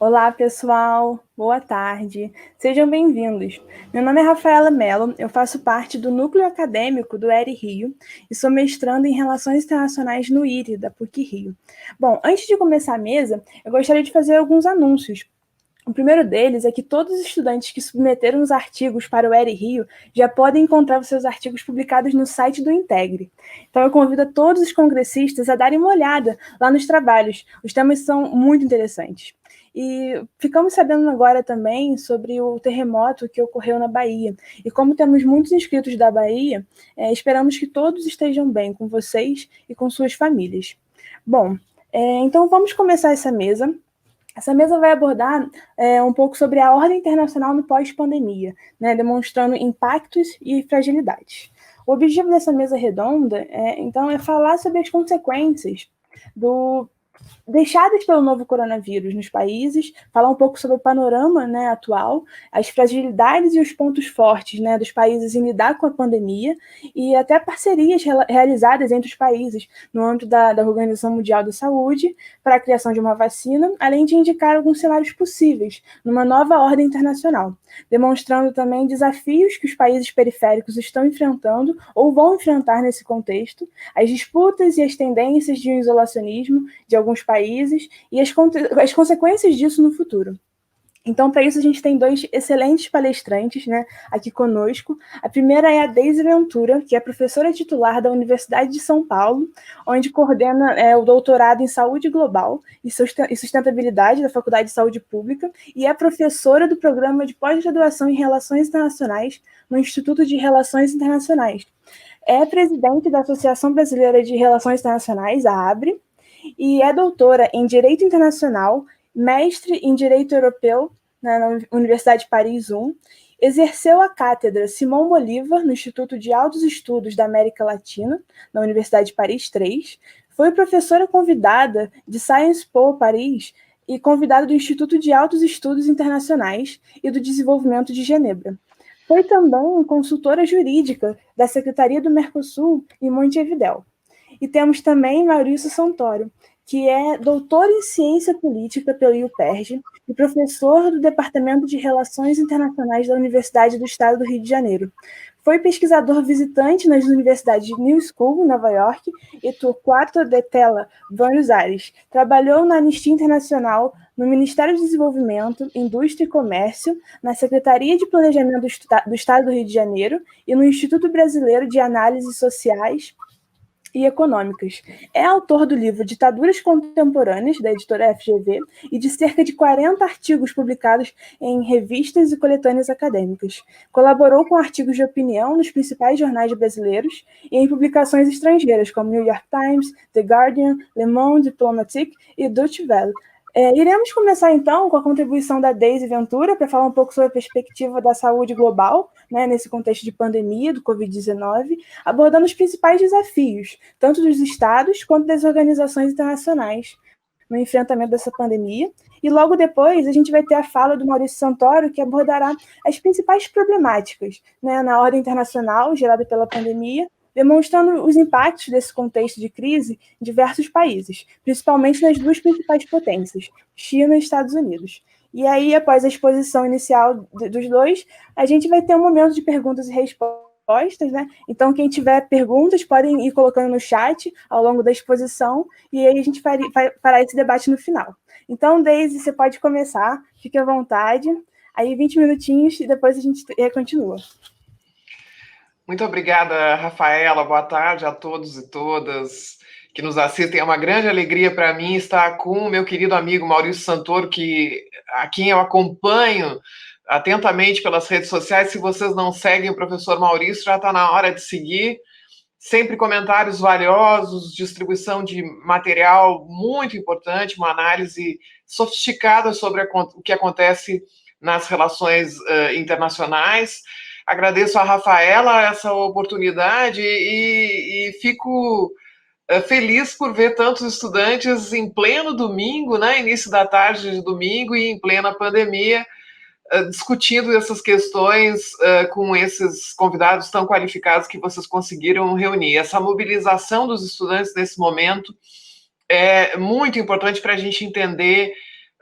Olá, pessoal. Boa tarde. Sejam bem-vindos. Meu nome é Rafaela Mello, eu faço parte do núcleo acadêmico do ERI Rio e sou mestranda em Relações Internacionais no IRI, da PUC-Rio. Bom, antes de começar a mesa, eu gostaria de fazer alguns anúncios. O primeiro deles é que todos os estudantes que submeteram os artigos para o ERI Rio já podem encontrar os seus artigos publicados no site do Integre. Então eu convido a todos os congressistas a darem uma olhada lá nos trabalhos. Os temas são muito interessantes. E ficamos sabendo agora também sobre o terremoto que ocorreu na Bahia. E como temos muitos inscritos da Bahia, esperamos que todos estejam bem com vocês e com suas famílias. Bom, então vamos começar essa mesa. Essa mesa vai abordar um pouco sobre a ordem internacional no pós-pandemia, né, demonstrando impactos e fragilidades. O objetivo dessa mesa redonda, então, é falar sobre as consequências deixadas pelo novo coronavírus nos países, falar um pouco sobre o panorama, né, atual, as fragilidades e os pontos fortes, né, dos países em lidar com a pandemia e até parcerias realizadas entre os países no âmbito da Organização Mundial da Saúde para a criação de uma vacina, além de indicar alguns cenários possíveis numa nova ordem internacional, demonstrando também desafios que os países periféricos estão enfrentando ou vão enfrentar nesse contexto, as disputas e as tendências de um isolacionismo de alguns países e as consequências disso no futuro. Então, para isso, a gente tem dois excelentes palestrantes, né, aqui conosco. A primeira é a Deise Ventura, que é professora titular da Universidade de São Paulo, onde coordena o doutorado em Saúde Global e Sustentabilidade da Faculdade de Saúde Pública, e é professora do programa de pós-graduação em Relações Internacionais no Instituto de Relações Internacionais. É presidente da Associação Brasileira de Relações Internacionais, a ABRE, e é doutora em Direito Internacional, mestre em Direito Europeu na Universidade de Paris I, exerceu a cátedra Simão Bolívar no Instituto de Altos Estudos da América Latina, na Universidade de Paris III, foi professora convidada de Sciences Po Paris e convidada do Instituto de Altos Estudos Internacionais e do Desenvolvimento de Genebra. Foi também consultora jurídica da Secretaria do Mercosul em Montevidéu. E temos também Maurício Santoro, que é doutor em Ciência Política pelo IUPERJ e professor do Departamento de Relações Internacionais da Universidade do Estado do Rio de Janeiro. Foi pesquisador visitante nas universidades de New School, Nova York, e Torquato de Tella, Buenos Aires. Trabalhou na Anistia Internacional, no Ministério do Desenvolvimento, Indústria e Comércio, na Secretaria de Planejamento do Estado do Rio de Janeiro e no Instituto Brasileiro de Análises Sociais e Econômicas. É autor do livro Ditaduras Contemporâneas, da editora FGV, e de cerca de 40 artigos publicados em revistas e coletâneas acadêmicas. Colaborou com artigos de opinião nos principais jornais brasileiros e em publicações estrangeiras, como New York Times, The Guardian, Le Monde Diplomatique e Deutsche Welle. Iremos começar, então, com a contribuição da Deise Ventura para falar um pouco sobre a perspectiva da saúde global, né, nesse contexto de pandemia do Covid-19, abordando os principais desafios, tanto dos estados quanto das organizações internacionais, no enfrentamento dessa pandemia. E logo depois a gente vai ter a fala do Maurício Santoro, que abordará as principais problemáticas, né, na ordem internacional gerada pela pandemia, demonstrando os impactos desse contexto de crise em diversos países, principalmente nas duas principais potências, China e Estados Unidos. E aí, após a exposição inicial dos dois, a gente vai ter um momento de perguntas e respostas, né? Então, quem tiver perguntas, podem ir colocando no chat ao longo da exposição, e aí a gente fará esse debate no final. Então, Deise, você pode começar, fique à vontade, aí 20 minutinhos e depois a gente continua. Muito obrigada, Rafaela. Boa tarde a todos e todas que nos assistem. É uma grande alegria para mim estar com o meu querido amigo Maurício Santoro, a quem eu acompanho atentamente pelas redes sociais. Se vocês não seguem o professor Maurício, já está na hora de seguir. Sempre comentários valiosos, distribuição de material muito importante, uma análise sofisticada sobre o que acontece nas relações internacionais. Agradeço a Rafaela essa oportunidade e fico feliz por ver tantos estudantes em pleno domingo, né, início da tarde de domingo e em plena pandemia, discutindo essas questões com esses convidados tão qualificados que vocês conseguiram reunir. Essa mobilização dos estudantes nesse momento é muito importante para a gente entender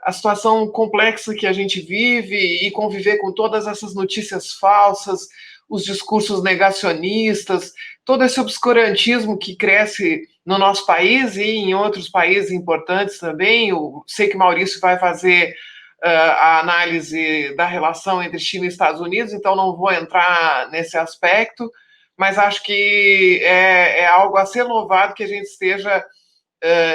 a situação complexa que a gente vive e conviver com todas essas notícias falsas, os discursos negacionistas, todo esse obscurantismo que cresce no nosso país e em outros países importantes também. Eu sei que Maurício vai fazer a análise da relação entre China e Estados Unidos, então não vou entrar nesse aspecto, mas acho que é algo a ser louvado que a gente esteja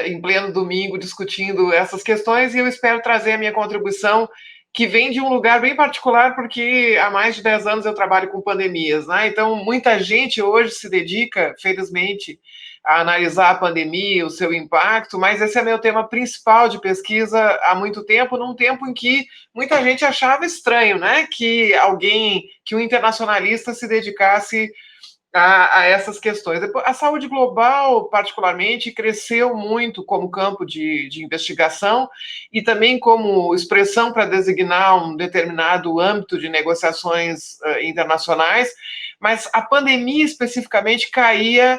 em pleno domingo discutindo essas questões, e eu espero trazer a minha contribuição, que vem de um lugar bem particular, porque há mais de 10 anos eu trabalho com pandemias, né? Então, muita gente hoje se dedica, felizmente, a analisar a pandemia, o seu impacto, mas esse é meu tema principal de pesquisa há muito tempo, num tempo em que muita gente achava estranho, né? Que um internacionalista se dedicasse a essas questões. A saúde global, particularmente, cresceu muito como campo de investigação e também como expressão para designar um determinado âmbito de negociações internacionais, mas a pandemia, especificamente, caía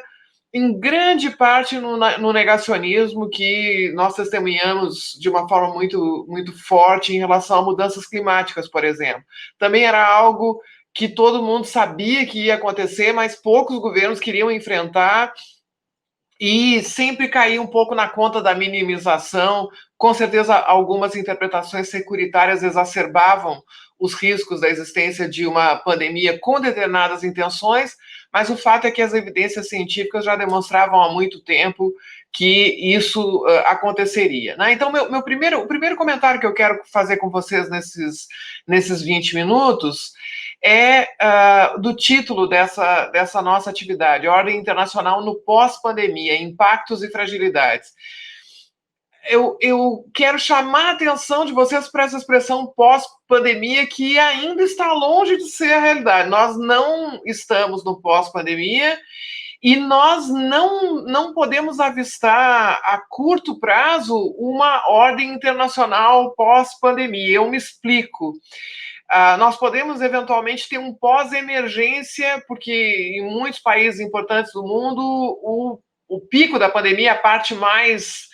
em grande parte no negacionismo que nós testemunhamos de uma forma muito, muito forte em relação a mudanças climáticas, por exemplo. Também era algo que todo mundo sabia que ia acontecer, mas poucos governos queriam enfrentar, e sempre caía um pouco na conta da minimização. Com certeza, algumas interpretações securitárias exacerbavam os riscos da existência de uma pandemia com determinadas intenções, mas o fato é que as evidências científicas já demonstravam há muito tempo que isso aconteceria, né? Então, o primeiro comentário que eu quero fazer com vocês nesses 20 minutos é do título dessa nossa atividade, Ordem Internacional no Pós-Pandemia, Impactos e Fragilidades. Eu quero chamar a atenção de vocês para essa expressão pós-pandemia, que ainda está longe de ser a realidade. Nós não estamos no pós-pandemia e nós não podemos avistar a curto prazo uma ordem internacional pós-pandemia. Eu me explico. Nós podemos eventualmente ter um pós-emergência, porque em muitos países importantes do mundo o pico da pandemia, a parte mais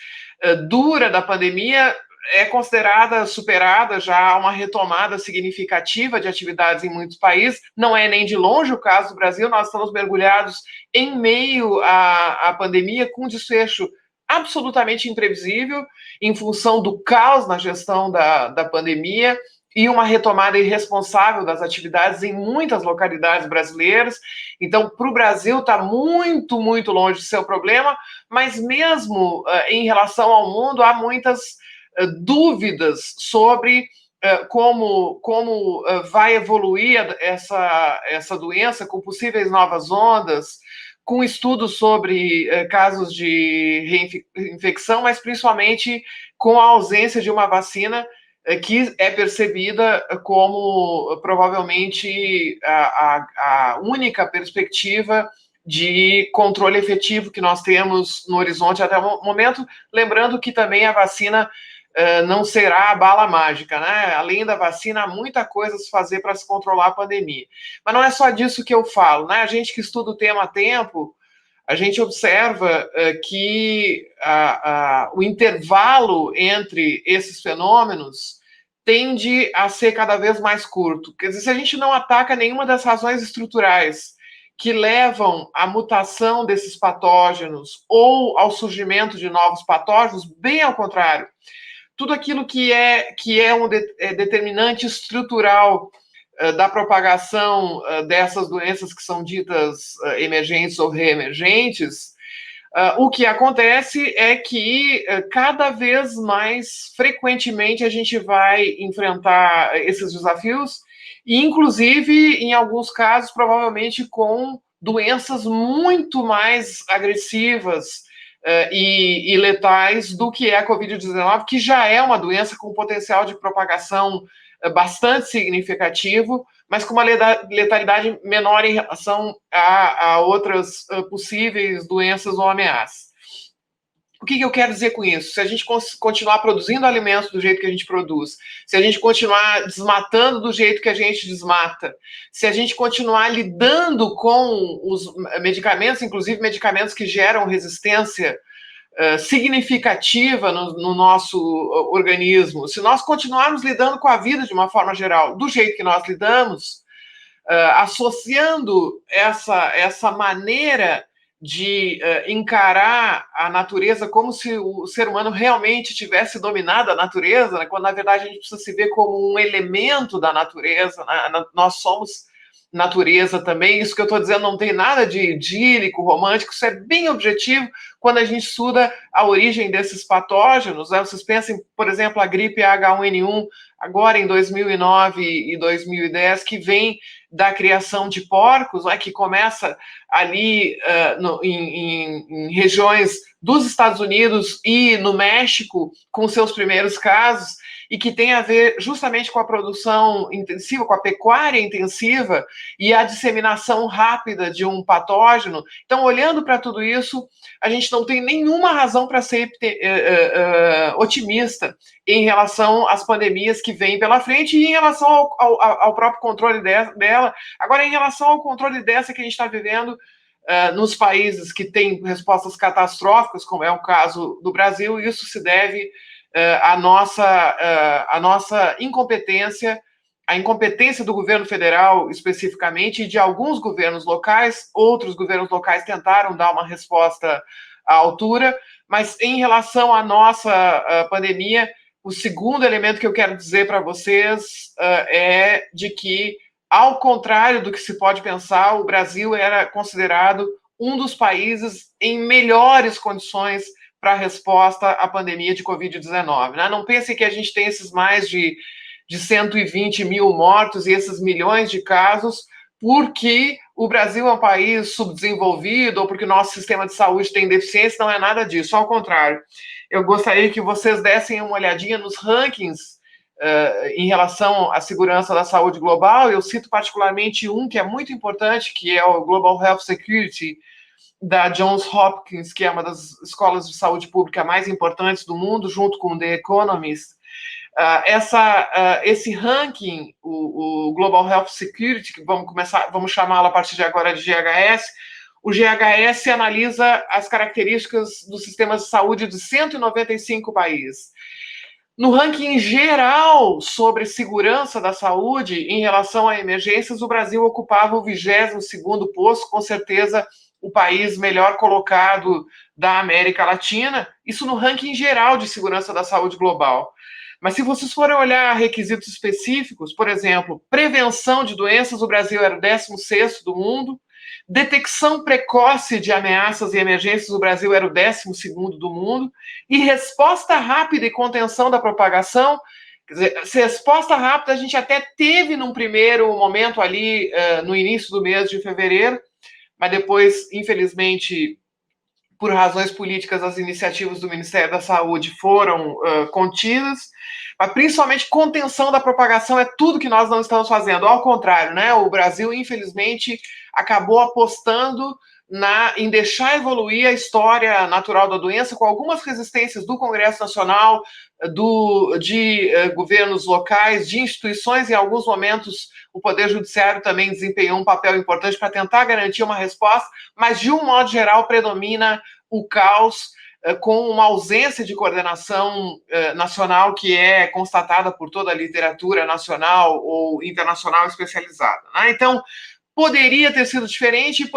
dura da pandemia, é considerada superada, já há uma retomada significativa de atividades em muitos países. Não é nem de longe o caso do Brasil. Nós estamos mergulhados em meio à pandemia, com um desfecho absolutamente imprevisível, em função do caos na gestão da pandemia e uma retomada irresponsável das atividades em muitas localidades brasileiras. Então, para o Brasil está muito, muito longe de ser o problema, mas mesmo em relação ao mundo, há muitas dúvidas sobre como vai evoluir essa doença, com possíveis novas ondas, com estudos sobre casos de reinfecção, mas principalmente com a ausência de uma vacina que é percebida como provavelmente a única perspectiva de controle efetivo que nós temos no horizonte até o momento, lembrando que também a vacina não será a bala mágica, né? Além da vacina, há muita coisa a se fazer para se controlar a pandemia. Mas não é só disso que eu falo, né? A gente que estuda o tema há tempo, a gente observa que o intervalo entre esses fenômenos tende a ser cada vez mais curto. Quer dizer, se a gente não ataca nenhuma das razões estruturais que levam à mutação desses patógenos ou ao surgimento de novos patógenos, bem ao contrário, tudo aquilo que é um determinante estrutural da propagação dessas doenças que são ditas emergentes ou reemergentes, o que acontece é que cada vez mais frequentemente a gente vai enfrentar esses desafios, e inclusive, em alguns casos, provavelmente com doenças muito mais agressivas e letais do que é a Covid-19, que já é uma doença com potencial de propagação bastante significativo, mas com uma letalidade menor em relação a outras possíveis doenças ou ameaças. O que eu quero dizer com isso? Se a gente continuar produzindo alimentos do jeito que a gente produz, se a gente continuar desmatando do jeito que a gente desmata, se a gente continuar lidando com os medicamentos, inclusive medicamentos que geram resistência significativa no nosso organismo, se nós continuarmos lidando com a vida de uma forma geral, do jeito que nós lidamos, associando essa maneira de encarar a natureza como se o ser humano realmente tivesse dominado a natureza, né, quando na verdade a gente precisa se ver como um elemento da natureza, né, nós somos natureza também. Isso que eu estou dizendo não tem nada de idílico, romântico, isso é bem objetivo quando a gente estuda a origem desses patógenos, né? Vocês pensem, por exemplo, a gripe H1N1, agora em 2009 e 2010, que vem da criação de porcos, né, que começa ali em regiões dos Estados Unidos e no México, com seus primeiros casos, e que tem a ver justamente com a produção intensiva, com a pecuária intensiva e a disseminação rápida de um patógeno. Então, olhando para tudo isso, a gente não tem nenhuma razão para ser otimista em relação às pandemias que vêm pela frente e em relação ao próprio controle dela. Agora, em relação ao controle dessa que a gente está vivendo nos países que têm respostas catastróficas, como é o caso do Brasil, isso se deve à nossa incompetência, a incompetência do governo federal especificamente e de alguns governos locais. Outros governos locais tentaram dar uma resposta à altura, mas em relação à nossa pandemia, o segundo elemento que eu quero dizer para vocês é de que, ao contrário do que se pode pensar, o Brasil era considerado um dos países em melhores condições para a resposta à pandemia de Covid-19. Né? Não pensem que a gente tem esses mais de 120 mil mortos e esses milhões de casos porque o Brasil é um país subdesenvolvido ou porque o nosso sistema de saúde tem deficiência. Não é nada disso, ao contrário. Eu gostaria que vocês dessem uma olhadinha nos rankings em relação à segurança da saúde global. Eu cito particularmente um que é muito importante, que é o Global Health Security, da Johns Hopkins, que é uma das escolas de saúde pública mais importantes do mundo, junto com o The Economist. Esse ranking, o Global Health Security, que vamos chamá-lo a partir de agora de GHS, o GHS analisa as características dos sistemas de saúde de 195 países. No ranking geral sobre segurança da saúde em relação a emergências, o Brasil ocupava o 22º posto, com certeza o país melhor colocado da América Latina, isso no ranking geral de segurança da saúde global. Mas se vocês forem olhar requisitos específicos, por exemplo, prevenção de doenças, o Brasil era o 16º do mundo, detecção precoce de ameaças e emergências, o Brasil era o 12º do mundo, e resposta rápida e contenção da propagação, quer dizer, resposta rápida a gente até teve num primeiro momento ali, no início do mês de fevereiro, mas depois, infelizmente, por razões políticas, as iniciativas do Ministério da Saúde foram contidas, mas principalmente contenção da propagação é tudo que nós não estamos fazendo. Ao contrário, né? O Brasil, infelizmente, acabou apostando em deixar evoluir a história natural da doença, com algumas resistências do Congresso Nacional, de governos locais, de instituições. Em alguns momentos, o Poder Judiciário também desempenhou um papel importante para tentar garantir uma resposta, mas, de um modo geral, predomina o caos, com uma ausência de coordenação nacional que é constatada por toda a literatura nacional ou internacional especializada. Né? Então, poderia ter sido diferente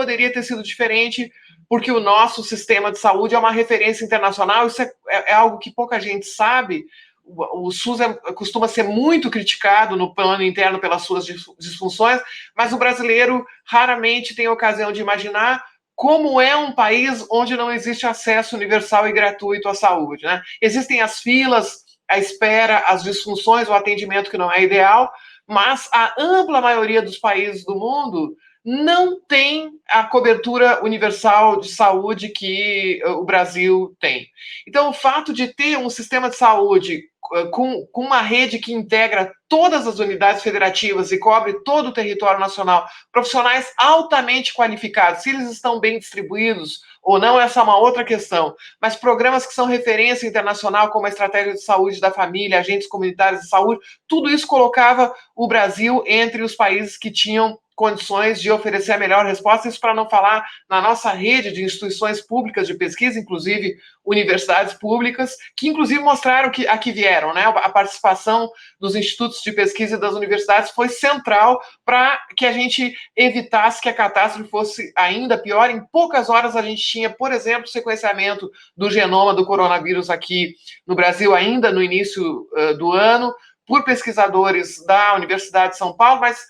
porque o nosso sistema de saúde é uma referência internacional. Isso é algo que pouca gente sabe. O SUS costuma ser muito criticado no plano interno pelas suas disfunções, mas o brasileiro raramente tem ocasião de imaginar como é um país onde não existe acesso universal e gratuito à saúde. Né? Existem as filas, a espera, as disfunções, o atendimento que não é ideal, mas a ampla maioria dos países do mundo não tem a cobertura universal de saúde que o Brasil tem. Então, o fato de ter um sistema de saúde com uma rede que integra todas as unidades federativas e cobre todo o território nacional, profissionais altamente qualificados, se eles estão bem distribuídos ou não, essa é uma outra questão, mas programas que são referência internacional, como a Estratégia de Saúde da Família, agentes comunitários de saúde, tudo isso colocava o Brasil entre os países que tinham condições de oferecer a melhor resposta, isso para não falar na nossa rede de instituições públicas de pesquisa, inclusive universidades públicas, que inclusive mostraram que aqui vieram, né? A participação dos institutos de pesquisa e das universidades foi central para que a gente evitasse que a catástrofe fosse ainda pior. Em poucas horas a gente tinha, por exemplo, o sequenciamento do genoma do coronavírus aqui no Brasil, ainda no início do ano, por pesquisadores da Universidade de São Paulo, mas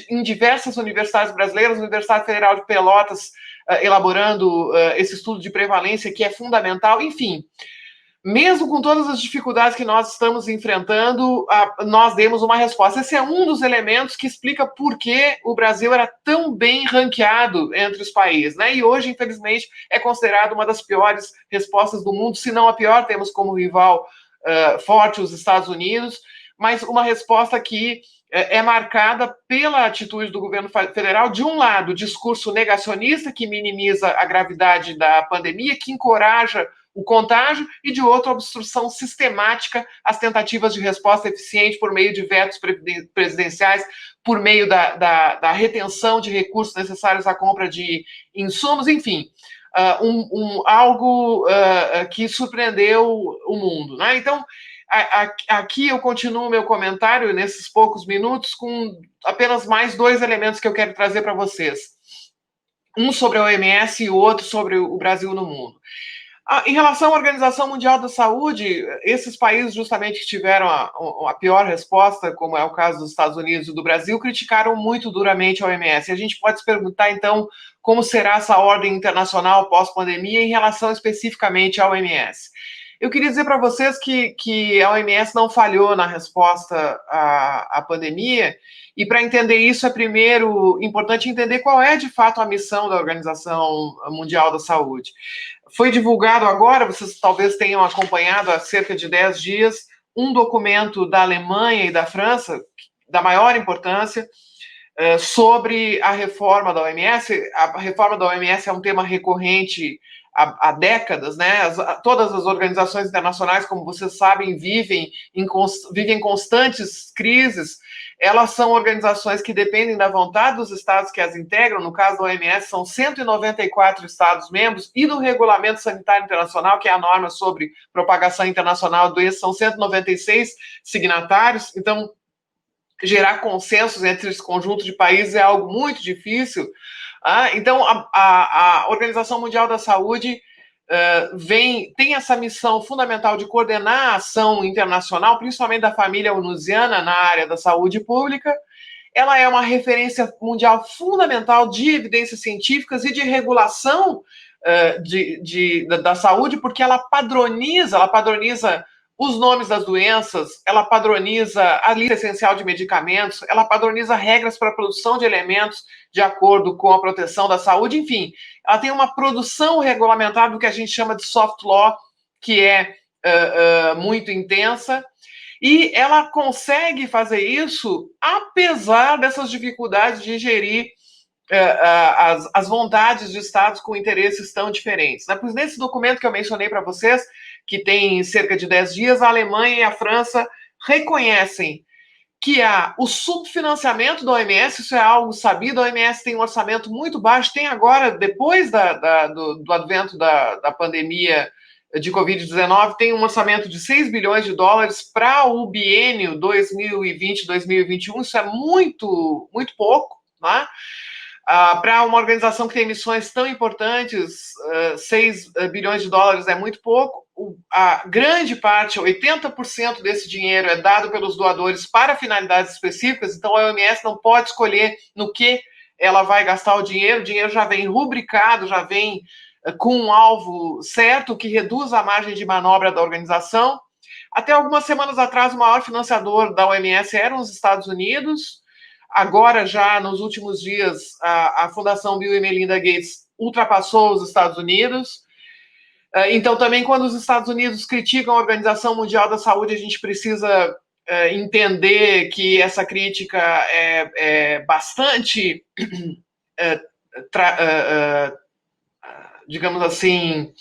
em diversas universidades brasileiras, a Universidade Federal de Pelotas elaborando esse estudo de prevalência, que é fundamental, enfim. Mesmo com todas as dificuldades que nós estamos enfrentando, nós demos uma resposta. Esse é um dos elementos que explica por que o Brasil era tão bem ranqueado entre os países, né? E hoje, infelizmente, é considerado uma das piores respostas do mundo, se não a pior. Temos como rival forte os Estados Unidos, mas uma resposta que é marcada pela atitude do governo federal, de um lado, discurso negacionista, que minimiza a gravidade da pandemia, que encoraja o contágio, e de outro, a obstrução sistemática às tentativas de resposta eficiente por meio de vetos presidenciais, por meio da retenção de recursos necessários à compra de insumos, enfim, algo que surpreendeu o mundo, né? Então, aqui eu continuo meu comentário nesses poucos minutos com apenas mais dois elementos que eu quero trazer para vocês. Um sobre a OMS e o outro sobre o Brasil no mundo. Em relação à Organização Mundial da Saúde, esses países justamente que tiveram a pior resposta, como é o caso dos Estados Unidos e do Brasil, criticaram muito duramente a OMS. E a gente pode se perguntar, então, como será essa ordem internacional pós-pandemia em relação especificamente à OMS. Eu queria dizer para vocês que a OMS não falhou na resposta à pandemia, e para entender isso é primeiro importante entender qual é de fato a missão da Organização Mundial da Saúde. Foi divulgado agora, vocês talvez tenham acompanhado há cerca de 10 dias, um documento da Alemanha e da França, da maior importância, sobre a reforma da OMS. A reforma da OMS é um tema recorrente há décadas, né? Todas as organizações internacionais, como vocês sabem, vivem constantes crises. Elas são organizações que dependem da vontade dos estados que as integram. No caso da OMS, são 194 estados-membros, e do Regulamento Sanitário Internacional, que é a norma sobre propagação internacional de doenças, são 196 signatários. Então, gerar consensos entre esse conjunto de países é algo muito difícil. Então, a Organização Mundial da Saúde tem essa missão fundamental de coordenar a ação internacional, principalmente da família onusiana na área da saúde pública. Ela é uma referência mundial fundamental de evidências científicas e de regulação da saúde, porque ela padroniza os nomes das doenças, ela padroniza a lista essencial de medicamentos, ela padroniza regras para a produção de elementos de acordo com a proteção da saúde, enfim, ela tem uma produção regulamentar do que a gente chama de soft law, que é muito intensa, e ela consegue fazer isso apesar dessas dificuldades de gerir as vontades de estados com interesses tão diferentes. Pois nesse documento que eu mencionei para vocês, que tem cerca de 10 dias, a Alemanha e a França reconhecem que há o subfinanciamento da OMS, isso é algo sabido. A OMS tem um orçamento muito baixo, tem agora, depois do advento da pandemia de Covid-19, tem um orçamento de 6 bilhões de dólares para o biênio 2020-2021, isso é muito, muito pouco, né? Para uma organização que tem missões tão importantes, 6 bilhões de dólares é muito pouco. A grande parte, 80% desse dinheiro é dado pelos doadores para finalidades específicas, então a OMS não pode escolher no que ela vai gastar o dinheiro já vem rubricado, já vem com um alvo certo, que reduz a margem de manobra da organização. Até algumas semanas atrás, o maior financiador da OMS eram os Estados Unidos. Agora, já nos últimos dias, a Fundação Bill e Melinda Gates ultrapassou os Estados Unidos. Então, também, quando os Estados Unidos criticam a Organização Mundial da Saúde, a gente precisa entender que essa crítica é bastante, digamos assim,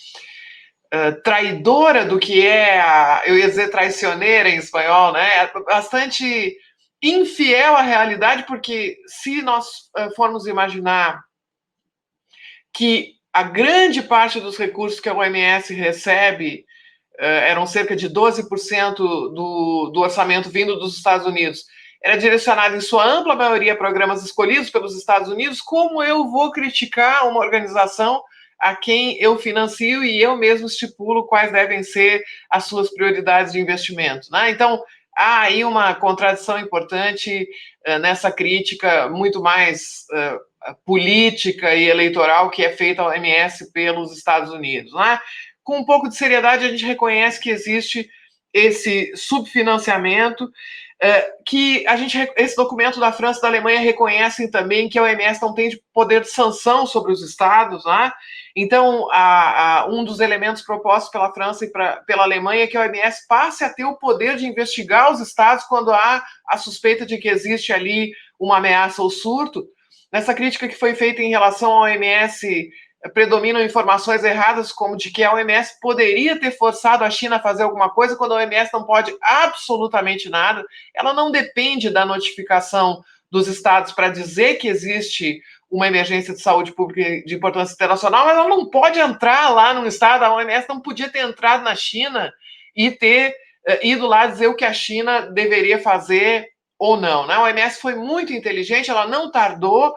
traidora do que é eu ia dizer traicioneira em espanhol, né? É bastante infiel à realidade, porque se nós formos imaginar que a grande parte dos recursos que a OMS recebe eram cerca de 12% do orçamento vindo dos Estados Unidos, era direcionado em sua ampla maioria a programas escolhidos pelos Estados Unidos, como eu vou criticar uma organização a quem eu financio e eu mesmo estipulo quais devem ser as suas prioridades de investimento, né? Então, há aí uma contradição importante nessa crítica muito mais política e eleitoral que é feita ao OMS pelos Estados Unidos, né? Com um pouco de seriedade, a gente reconhece que existe esse subfinanciamento, que esse documento da França e da Alemanha reconhecem também que a OMS não tem poder de sanção sobre os estados, né? Então, um dos elementos propostos pela França e pela Alemanha é que a OMS passe a ter o poder de investigar os estados quando há a suspeita de que existe ali uma ameaça ou surto. Nessa crítica que foi feita em relação à OMS, predominam informações erradas, como de que a OMS poderia ter forçado a China a fazer alguma coisa, quando a OMS não pode absolutamente nada. Ela não depende da notificação dos estados para dizer que existe uma emergência de saúde pública de importância internacional, mas ela não pode entrar lá no estado. A OMS não podia ter entrado na China e ter ido lá dizer o que a China deveria fazer ou não, né? A OMS foi muito inteligente, ela não tardou.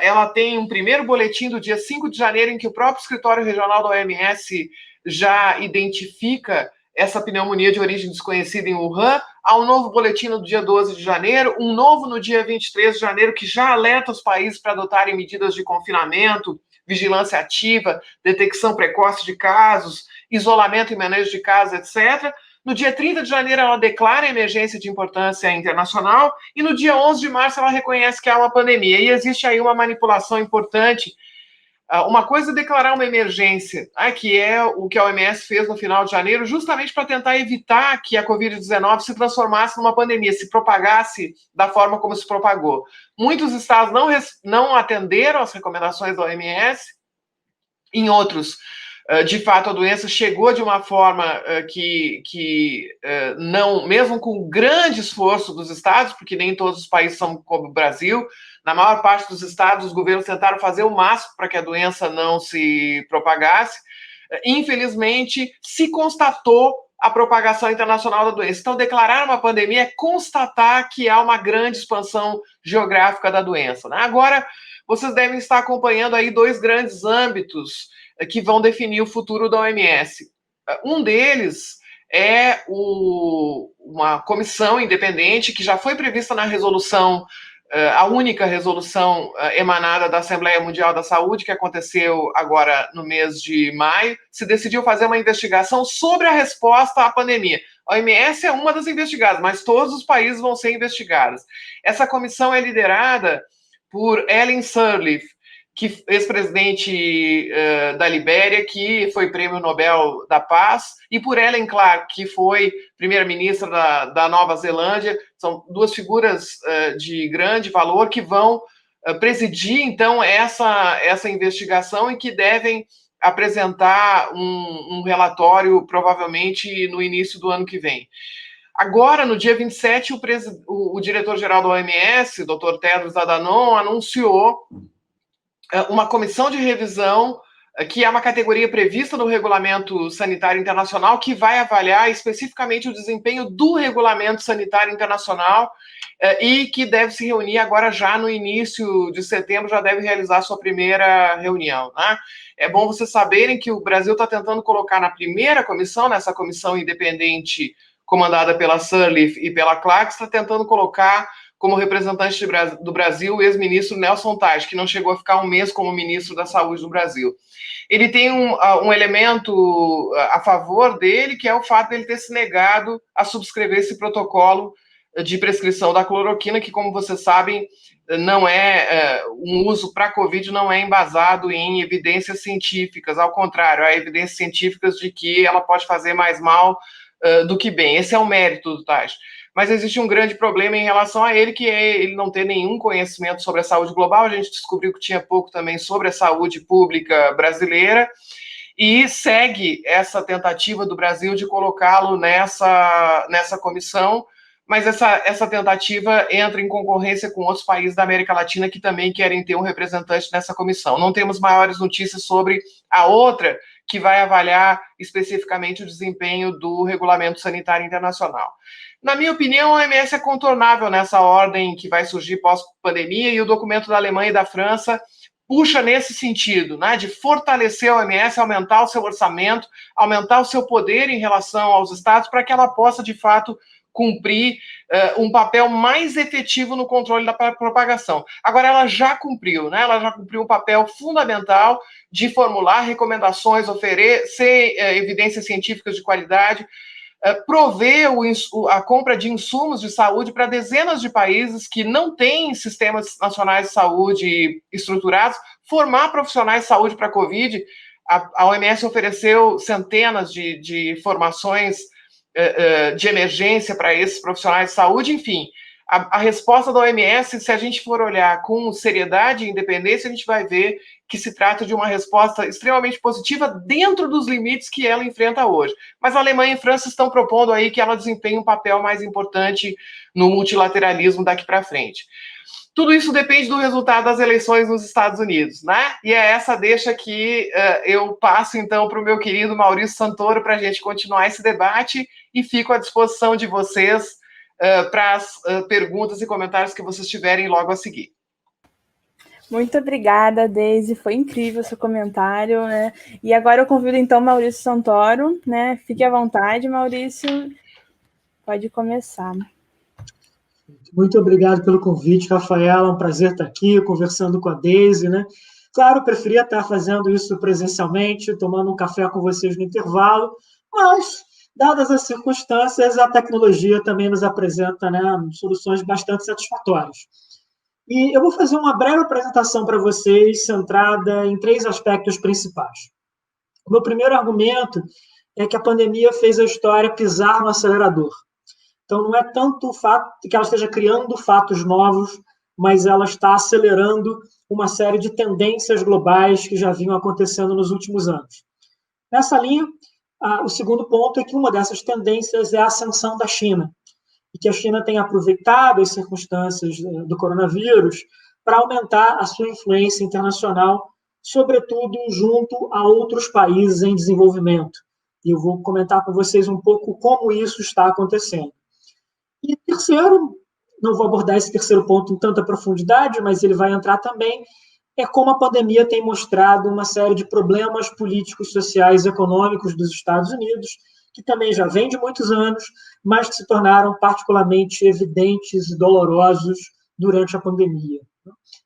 Ela tem um primeiro boletim do dia 5 de janeiro, em que o próprio escritório regional da OMS já identifica essa pneumonia de origem desconhecida em Wuhan. Há um novo boletim no dia 12 de janeiro, um novo no dia 23 de janeiro, que já alerta os países para adotarem medidas de confinamento, vigilância ativa, detecção precoce de casos, isolamento e manejo de casos, etc. No dia 30 de janeiro, ela declara a emergência de importância internacional e no dia 11 de março ela reconhece que há uma pandemia. E existe aí uma manipulação importante. Uma coisa é declarar uma emergência, que é o que a OMS fez no final de janeiro, justamente para tentar evitar que a Covid-19 se transformasse numa pandemia, se propagasse da forma como se propagou. Muitos estados não atenderam às recomendações da OMS, em outros, de fato, a doença chegou de uma forma que não, mesmo com grande esforço dos estados, porque nem todos os países são como o Brasil, na maior parte dos estados, os governos tentaram fazer o máximo para que a doença não se propagasse. Infelizmente, se constatou a propagação internacional da doença. Então, declarar uma pandemia é constatar que há uma grande expansão geográfica da doença, né? Agora, vocês devem estar acompanhando aí dois grandes âmbitos que vão definir o futuro da OMS. Um deles é uma comissão independente que já foi prevista na resolução, a única resolução emanada da Assembleia Mundial da Saúde, que aconteceu agora no mês de maio. Se decidiu fazer uma investigação sobre a resposta à pandemia. A OMS é uma das investigadas, mas todos os países vão ser investigados. Essa comissão é liderada por Ellen Sirleaf, que ex-presidente da Libéria, que foi prêmio Nobel da Paz, e por Ellen Clark, que foi primeira-ministra da Nova Zelândia. São duas figuras de grande valor que vão presidir, então, essa investigação e que devem apresentar um relatório, provavelmente, no início do ano que vem. Agora, no dia 27, o diretor-geral da OMS, o Dr. Tedros Adhanom, anunciou uma comissão de revisão, que é uma categoria prevista no Regulamento Sanitário Internacional, que vai avaliar especificamente o desempenho do Regulamento Sanitário Internacional e que deve se reunir agora já no início de setembro, já deve realizar sua primeira reunião, né? É bom vocês saberem que o Brasil está tentando colocar na primeira comissão, nessa comissão independente comandada pela Sirleaf e pela Clark, está tentando colocar como representante do Brasil o ex-ministro Nelson Taj, que não chegou a ficar um mês como ministro da Saúde do Brasil. Ele tem um elemento a favor dele, que é o fato de ele ter se negado a subscrever esse protocolo de prescrição da cloroquina, que, como vocês sabem, não um uso para a Covid não é embasado em evidências científicas, ao contrário, há evidências científicas de que ela pode fazer mais mal do que bem. Esse é o mérito do Taj. Mas existe um grande problema em relação a ele, que é ele não ter nenhum conhecimento sobre a saúde global. A gente descobriu que tinha pouco também sobre a saúde pública brasileira, e segue essa tentativa do Brasil de colocá-lo nessa comissão, mas essa tentativa entra em concorrência com outros países da América Latina que também querem ter um representante nessa comissão. Não temos maiores notícias sobre a outra, que vai avaliar especificamente o desempenho do Regulamento Sanitário Internacional. Na minha opinião, a OMS é contornável nessa ordem que vai surgir pós-pandemia, e o documento da Alemanha e da França puxa nesse sentido, né, de fortalecer a OMS, aumentar o seu orçamento, aumentar o seu poder em relação aos estados, para que ela possa, de fato, cumprir um papel mais efetivo no controle da propagação. Agora, ela já cumpriu, né? Ela já cumpriu um papel fundamental de formular recomendações, oferecer evidências científicas de qualidade, prover a compra de insumos de saúde para dezenas de países que não têm sistemas nacionais de saúde estruturados, formar profissionais de saúde para a Covid. A OMS ofereceu centenas de formações de emergência para esses profissionais de saúde. Enfim, a resposta da OMS, se a gente for olhar com seriedade e independência, a gente vai ver que se trata de uma resposta extremamente positiva dentro dos limites que ela enfrenta hoje. Mas a Alemanha e a França estão propondo aí que ela desempenhe um papel mais importante no multilateralismo daqui para frente. Tudo isso depende do resultado das eleições nos Estados Unidos, né? E é essa deixa que eu passo, então, para o meu querido Maurício Santoro para a gente continuar esse debate, e fico à disposição de vocês para as perguntas e comentários que vocês tiverem logo a seguir. Muito obrigada, Deise. Foi incrível o seu comentário, né? E agora eu convido, então, Maurício Santoro, né? Fique à vontade, Maurício. Pode começar. Muito obrigado pelo convite, Rafaela. É um prazer estar aqui conversando com a Deise, né? Claro, eu preferia estar fazendo isso presencialmente, tomando um café com vocês no intervalo, mas, dadas as circunstâncias, a tecnologia também nos apresenta, né, soluções bastante satisfatórias. E eu vou fazer uma breve apresentação para vocês, centrada em 3 aspectos principais. O meu primeiro argumento é que a pandemia fez a história pisar no acelerador. Então, não é tanto o fato de que ela esteja criando fatos novos, mas ela está acelerando uma série de tendências globais que já vinham acontecendo nos últimos anos. Nessa linha, o segundo ponto é que uma dessas tendências é a ascensão da China, e que a China tem aproveitado as circunstâncias do coronavírus para aumentar a sua influência internacional, sobretudo junto a outros países em desenvolvimento. E eu vou comentar com vocês um pouco como isso está acontecendo. E terceiro, não vou abordar esse terceiro ponto em tanta profundidade, mas ele vai entrar também, é como a pandemia tem mostrado uma série de problemas políticos, sociais e econômicos dos Estados Unidos, que também já vem de muitos anos, mas que se tornaram particularmente evidentes e dolorosos durante a pandemia.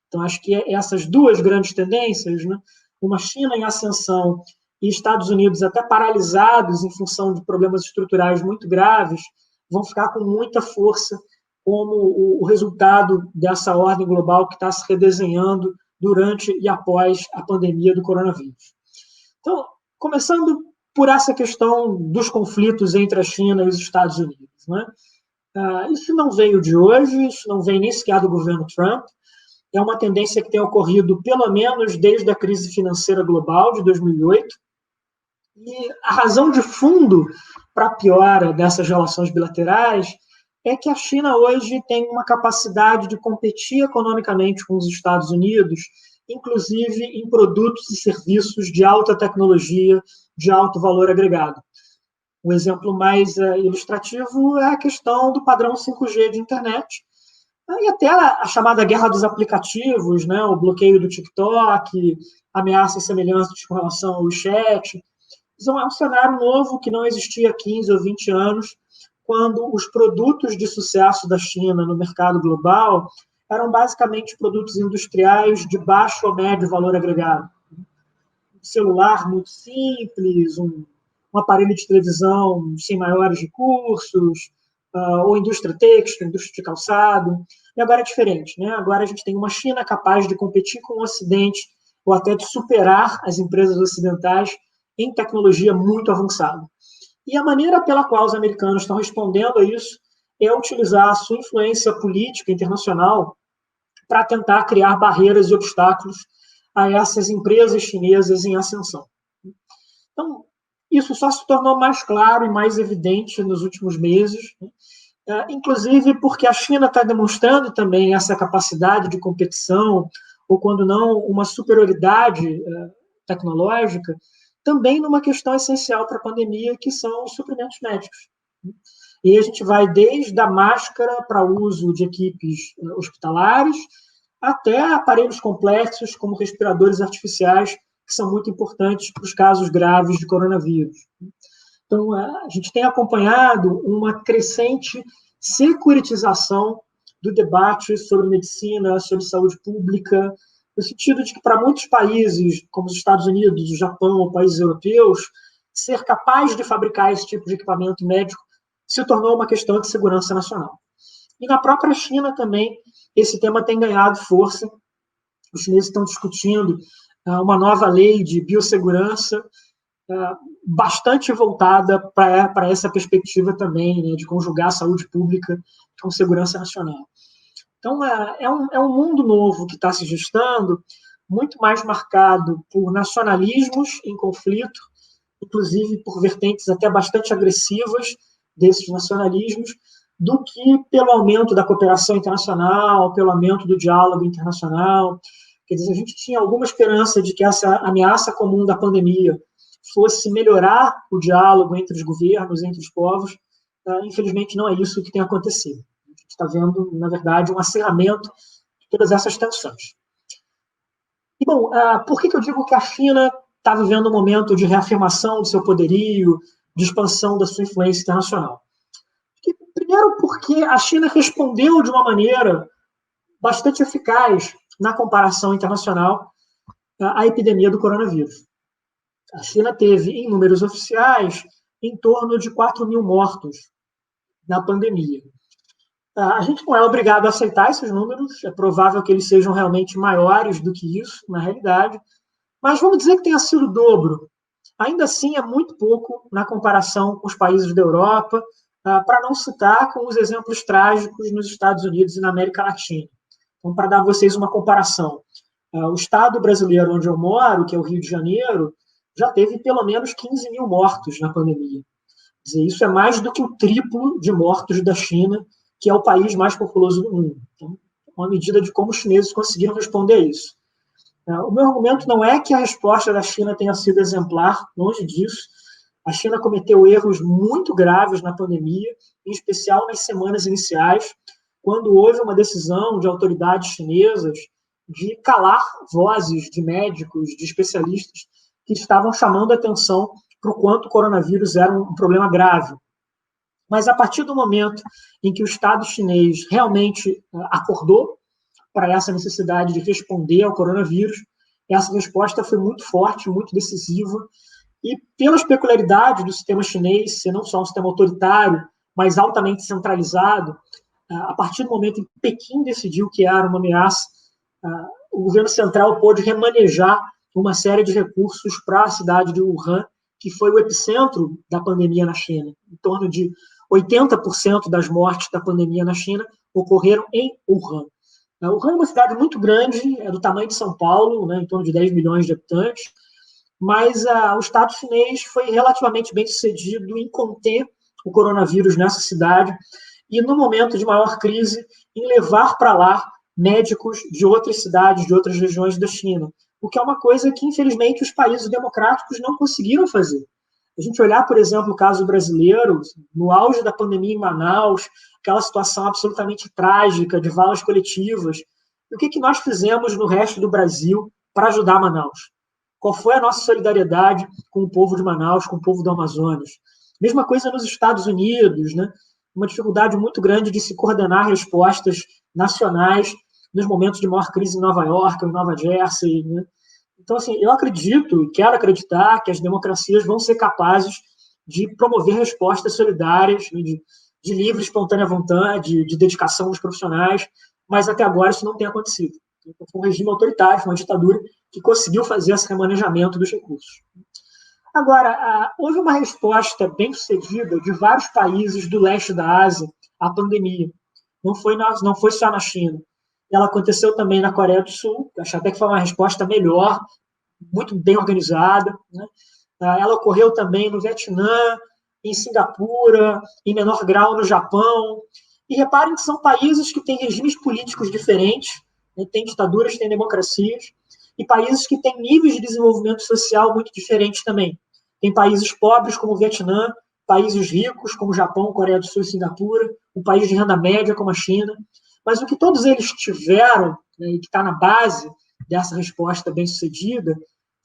Então, acho que essas 2 grandes tendências, né, uma China em ascensão e Estados Unidos até paralisados em função de problemas estruturais muito graves, vão ficar com muita força como o resultado dessa ordem global que está se redesenhando durante e após a pandemia do coronavírus. Então, começando por essa questão dos conflitos entre a China e os Estados Unidos, né? Isso não veio de hoje, isso não vem nem sequer do governo Trump, é uma tendência que tem ocorrido pelo menos desde a crise financeira global de 2008, e a razão de fundo para a piora dessas relações bilaterais é que a China hoje tem uma capacidade de competir economicamente com os Estados Unidos, inclusive em produtos e serviços de alta tecnologia, de alto valor agregado. O exemplo mais ilustrativo é a questão do padrão 5G de internet, e até a chamada guerra dos aplicativos, né, o bloqueio do TikTok, ameaças semelhantes com relação ao chat. Então, é um cenário novo que não existia há 15 ou 20 anos, quando os produtos de sucesso da China no mercado global eram basicamente produtos industriais de baixo ou médio valor agregado. Um celular muito simples, um aparelho de televisão sem maiores recursos, ou indústria têxtil, indústria de calçado. E agora é diferente, né? Agora a gente tem uma China capaz de competir com o Ocidente, ou até de superar as empresas ocidentais em tecnologia muito avançada. E a maneira pela qual os americanos estão respondendo a isso é utilizar a sua influência política internacional para tentar criar barreiras e obstáculos a essas empresas chinesas em ascensão. Então, isso só se tornou mais claro e mais evidente nos últimos meses, né? inclusive porque a China está demonstrando também essa capacidade de competição, ou quando não, uma superioridade tecnológica, também numa questão essencial para a pandemia, que são os suprimentos médicos. E a gente vai desde a máscara para uso de equipes hospitalares, até aparelhos complexos, como respiradores artificiais, que são muito importantes para os casos graves de coronavírus. Então, a gente tem acompanhado uma crescente securitização do debate sobre medicina, sobre saúde pública, no sentido de que, para muitos países, como os Estados Unidos, o Japão ou países europeus, ser capaz de fabricar esse tipo de equipamento médico se tornou uma questão de segurança nacional. E na própria China também, esse tema tem ganhado força. Os chineses estão discutindo uma nova lei de biossegurança, bastante voltada para essa perspectiva também, né, de conjugar a saúde pública com segurança nacional. Então, é um mundo novo que está se gestando, muito mais marcado por nacionalismos em conflito, inclusive por vertentes até bastante agressivas desses nacionalismos, do que pelo aumento da cooperação internacional, pelo aumento do diálogo internacional. Quer dizer, a gente tinha alguma esperança de que essa ameaça comum da pandemia fosse melhorar o diálogo entre os governos, entre os povos. Infelizmente, não é isso que tem acontecido. A gente está vendo, na verdade, um acirramento de todas essas tensões. E, bom, por que eu digo que a China está vivendo um momento de reafirmação do seu poderio, de expansão da sua influência internacional? Primeiro, porque a China respondeu de uma maneira bastante eficaz na comparação internacional à epidemia do coronavírus. A China teve, em números oficiais, em torno de 4 mil mortos na pandemia. A gente não é obrigado a aceitar esses números, é provável que eles sejam realmente maiores do que isso, na realidade, mas vamos dizer que tenha sido o dobro. Ainda assim, é muito pouco na comparação com os países da Europa, para não citar com os exemplos trágicos nos Estados Unidos e na América Latina. Então, para dar a vocês uma comparação, o estado brasileiro onde eu moro, que é o Rio de Janeiro, já teve pelo menos 15 mil mortos na pandemia. Quer dizer, isso é mais do que o triplo de mortos da China, que é o país mais populoso do mundo. Então, uma medida de como os chineses conseguiram responder a isso. O meu argumento não é que a resposta da China tenha sido exemplar, longe disso. A China cometeu erros muito graves na pandemia, em especial nas semanas iniciais, quando houve uma decisão de autoridades chinesas de calar vozes de médicos, de especialistas, que estavam chamando a atenção para o quanto o coronavírus era um problema grave. Mas a partir do momento em que o Estado chinês realmente acordou para essa necessidade de responder ao coronavírus, essa resposta foi muito forte, muito decisiva, e pelas peculiaridades do sistema chinês, ser não só um sistema autoritário, mas altamente centralizado, a partir do momento em que Pequim decidiu que era uma ameaça, o governo central pôde remanejar uma série de recursos para a cidade de Wuhan, que foi o epicentro da pandemia na China. Em torno de 80% das mortes da pandemia na China ocorreram em Wuhan. Wuhan é uma cidade muito grande, é do tamanho de São Paulo, né, em torno de 10 milhões de habitantes, mas o Estado chinês foi relativamente bem sucedido em conter o coronavírus nessa cidade e, no momento de maior crise, em levar para lá médicos de outras cidades, de outras regiões da China, o que é uma coisa que, infelizmente, os países democráticos não conseguiram fazer. A gente olhar, por exemplo, o caso brasileiro, no auge da pandemia em Manaus, aquela situação absolutamente trágica de valas coletivas, e o que nós fizemos no resto do Brasil para ajudar Manaus? Qual foi a nossa solidariedade com o povo de Manaus, com o povo do Amazonas? Mesma coisa nos Estados Unidos, né? Uma dificuldade muito grande de se coordenar respostas nacionais nos momentos de maior crise em Nova York, em Nova Jersey, né? Então, assim, eu acredito e quero acreditar que as democracias vão ser capazes de promover respostas solidárias, né, de livre, espontânea vontade, de dedicação dos profissionais, mas até agora isso não tem acontecido. Foi um regime autoritário, uma ditadura que conseguiu fazer esse remanejamento dos recursos. Agora, houve uma resposta bem sucedida de vários países do leste da Ásia à pandemia. Não foi só na China. Ela aconteceu também na Coreia do Sul, acho até que foi uma resposta melhor, muito bem organizada, né? Ela ocorreu também no Vietnã, em Singapura, em menor grau no Japão. E reparem que são países que têm regimes políticos diferentes, né? Tem ditaduras, tem democracias, e países que têm níveis de desenvolvimento social muito diferentes também. Tem países pobres, como o Vietnã, países ricos, como o Japão, Coreia do Sul e Singapura, um país de renda média, como a China. Mas o que todos eles tiveram, né, e que está na base dessa resposta bem-sucedida,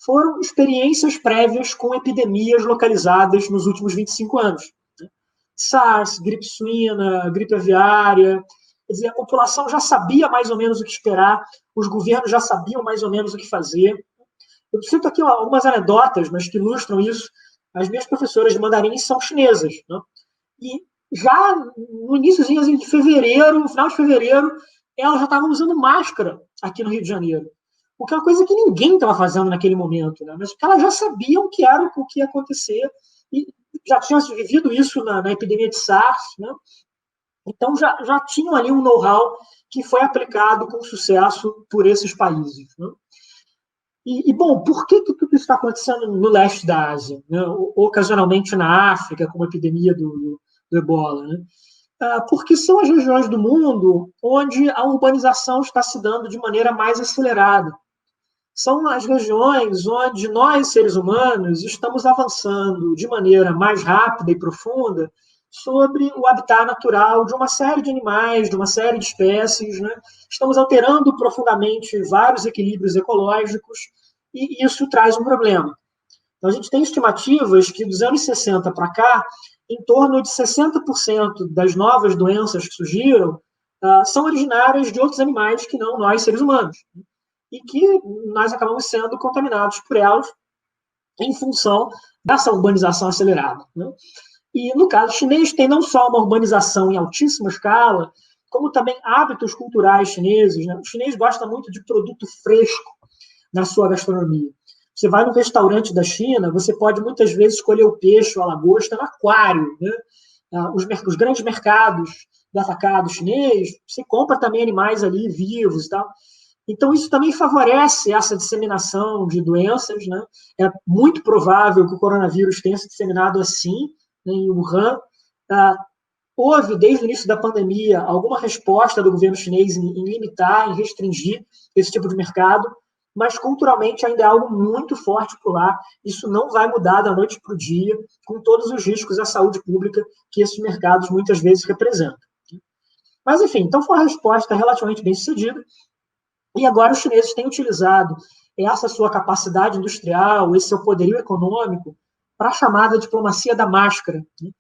foram experiências prévias com epidemias localizadas nos últimos 25 anos. SARS, gripe suína, gripe aviária. Quer dizer, a população já sabia mais ou menos o que esperar, os governos já sabiam mais ou menos o que fazer. Eu cito aqui algumas anedotas, mas que ilustram isso. As minhas professoras de mandarim são chinesas, né? E já no iníciozinho de fevereiro, no final de fevereiro, elas já estavam usando máscara aqui no Rio de Janeiro. O que é uma coisa que ninguém estava fazendo naquele momento, né? Mas porque elas já sabiam que era o que ia acontecer e já tinham vivido isso na epidemia de SARS, né? Então já tinham ali um know-how que foi aplicado com sucesso por esses países, né? Bom, por que tudo isso está acontecendo no leste da Ásia, né? Ocasionalmente na África, com a epidemia do ebola, né? Porque são as regiões do mundo onde a urbanização está se dando de maneira mais acelerada. São as regiões onde nós, seres humanos, estamos avançando de maneira mais rápida e profunda sobre o habitat natural de uma série de animais, de uma série de espécies, né? Estamos alterando profundamente vários equilíbrios ecológicos e isso traz um problema. Então, a gente tem estimativas que dos anos 60 para cá, em torno de 60% das novas doenças que surgiram são originárias de outros animais que não nós, seres humanos, e que nós acabamos sendo contaminados por elas em função dessa urbanização acelerada, né? E, no caso chinês, tem não só uma urbanização em altíssima escala, como também hábitos culturais chineses, né? O chinês gosta muito de produto fresco na sua gastronomia. Você vai no restaurante da China, você pode muitas vezes escolher o peixe ou a lagosta no aquário, né? Os grandes mercados do atacado chinês, você compra também animais ali vivos e tal. Então, isso também favorece essa disseminação de doenças, né? É muito provável que o coronavírus tenha se disseminado assim, né, em Wuhan. Houve, desde o início da pandemia, alguma resposta do governo chinês em limitar, em restringir esse tipo de mercado, mas culturalmente ainda é algo muito forte por lá. Isso não vai mudar da noite para o dia, com todos os riscos à saúde pública que esses mercados muitas vezes representam. Mas, enfim, então foi uma resposta relativamente bem sucedida. E agora os chineses têm utilizado essa sua capacidade industrial, esse seu poderio econômico, para a chamada diplomacia da máscara, né?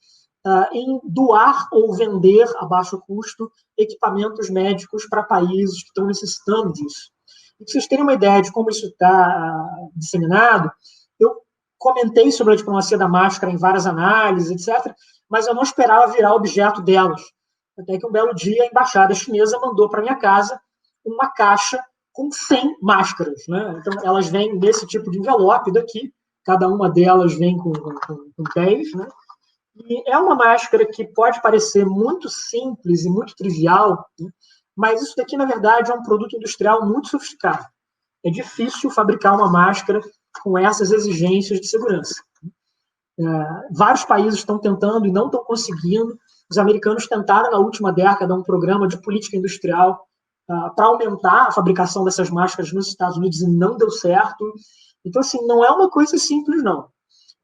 Em doar ou vender a baixo custo equipamentos médicos para países que estão necessitando disso. E para vocês terem uma ideia de como isso está disseminado, eu comentei sobre a diplomacia da máscara em várias análises, etc., mas eu não esperava virar objeto delas. Até que um belo dia a embaixada chinesa mandou para minha casa uma caixa com 100 máscaras, né? Então, elas vêm nesse tipo de envelope daqui, cada uma delas vem com 10, né? E é uma máscara que pode parecer muito simples e muito trivial, né? Mas isso daqui, na verdade, é um produto industrial muito sofisticado. É difícil fabricar uma máscara com essas exigências de segurança. Vários países estão tentando e não estão conseguindo. Os americanos tentaram, na última década, um programa de política industrial para aumentar a fabricação dessas máscaras nos Estados Unidos e não deu certo. Então, assim, não é uma coisa simples, não.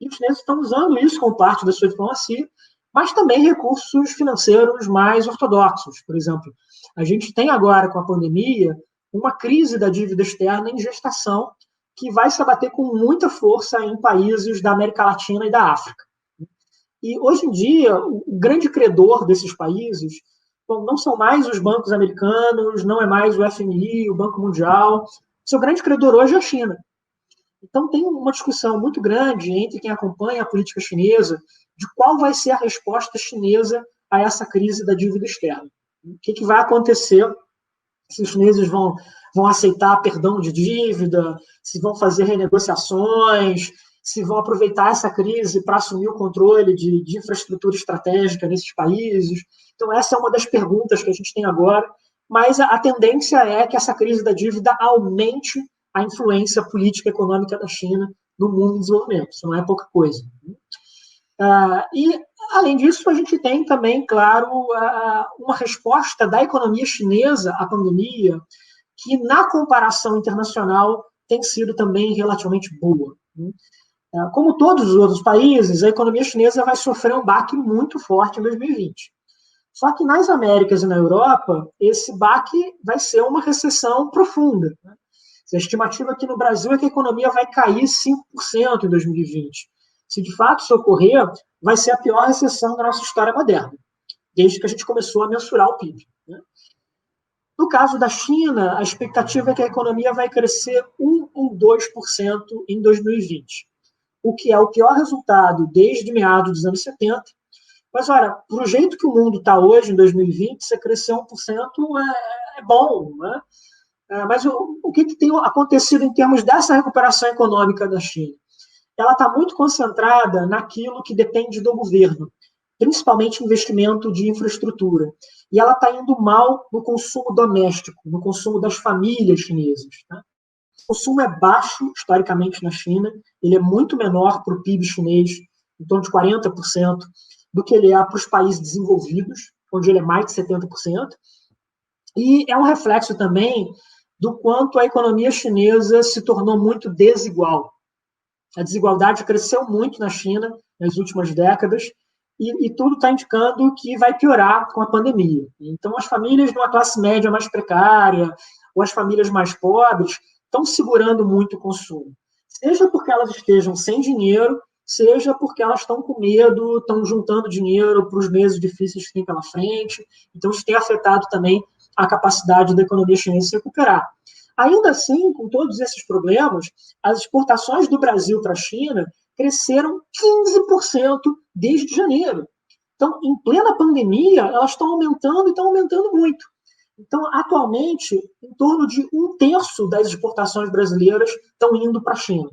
E os chineses estão usando isso como parte da sua diplomacia, mas também recursos financeiros mais ortodoxos. Por exemplo, a gente tem agora, com a pandemia, uma crise da dívida externa em gestação que vai se abater com muita força em países da América Latina e da África. E, hoje em dia, o grande credor desses países não são mais os bancos americanos, não é mais o FMI, o Banco Mundial. O seu grande credor hoje é a China. Então, tem uma discussão muito grande entre quem acompanha a política chinesa de qual vai ser a resposta chinesa a essa crise da dívida externa. O que vai acontecer se os chineses vão aceitar perdão de dívida, se vão fazer renegociações, se vão aproveitar essa crise para assumir o controle de infraestrutura estratégica nesses países. Então, essa é uma das perguntas que a gente tem agora, mas a tendência é que essa crise da dívida aumente a influência política e econômica da China no mundo em desenvolvimento. Isso não é pouca coisa. E, além disso, a gente tem também, claro, uma resposta da economia chinesa à pandemia, que, na comparação internacional, tem sido também relativamente boa. Como todos os outros países, a economia chinesa vai sofrer um baque muito forte em 2020. Só que nas Américas e na Europa, esse baque vai ser uma recessão profunda. A estimativa aqui no Brasil é que a economia vai cair 5% em 2020. Se de fato isso ocorrer, vai ser a pior recessão da nossa história moderna, desde que a gente começou a mensurar o PIB. No caso da China, a expectativa é que a economia vai crescer 1 ou 2% em 2020, o que é o pior resultado desde meados dos anos 70. Mas, olha, para o jeito que o mundo está hoje, em 2020, você crescer 1% é bom, né? Mas o que tem acontecido em termos dessa recuperação econômica da China? Ela está muito concentrada naquilo que depende do governo, principalmente investimento de infraestrutura. E ela está indo mal no consumo doméstico, no consumo das famílias chinesas. Né? O consumo é baixo, historicamente, na China, ele é muito menor para o PIB chinês, em torno de 40%, do que ele é para os países desenvolvidos, onde ele é mais de 70%. E é um reflexo também do quanto a economia chinesa se tornou muito desigual. A desigualdade cresceu muito na China nas últimas décadas e tudo está indicando que vai piorar com a pandemia. Então, as famílias de uma classe média mais precária ou as famílias mais pobres estão segurando muito o consumo. Seja porque elas estejam sem dinheiro, seja porque elas estão com medo, estão juntando dinheiro para os meses difíceis que tem pela frente. Então, isso tem afetado também a capacidade da economia chinesa se recuperar. Ainda assim, com todos esses problemas, as exportações do Brasil para a China cresceram 15% desde janeiro. Então, em plena pandemia, elas estão aumentando e estão aumentando muito. Então, atualmente, em torno de 1/3 das exportações brasileiras estão indo para a China.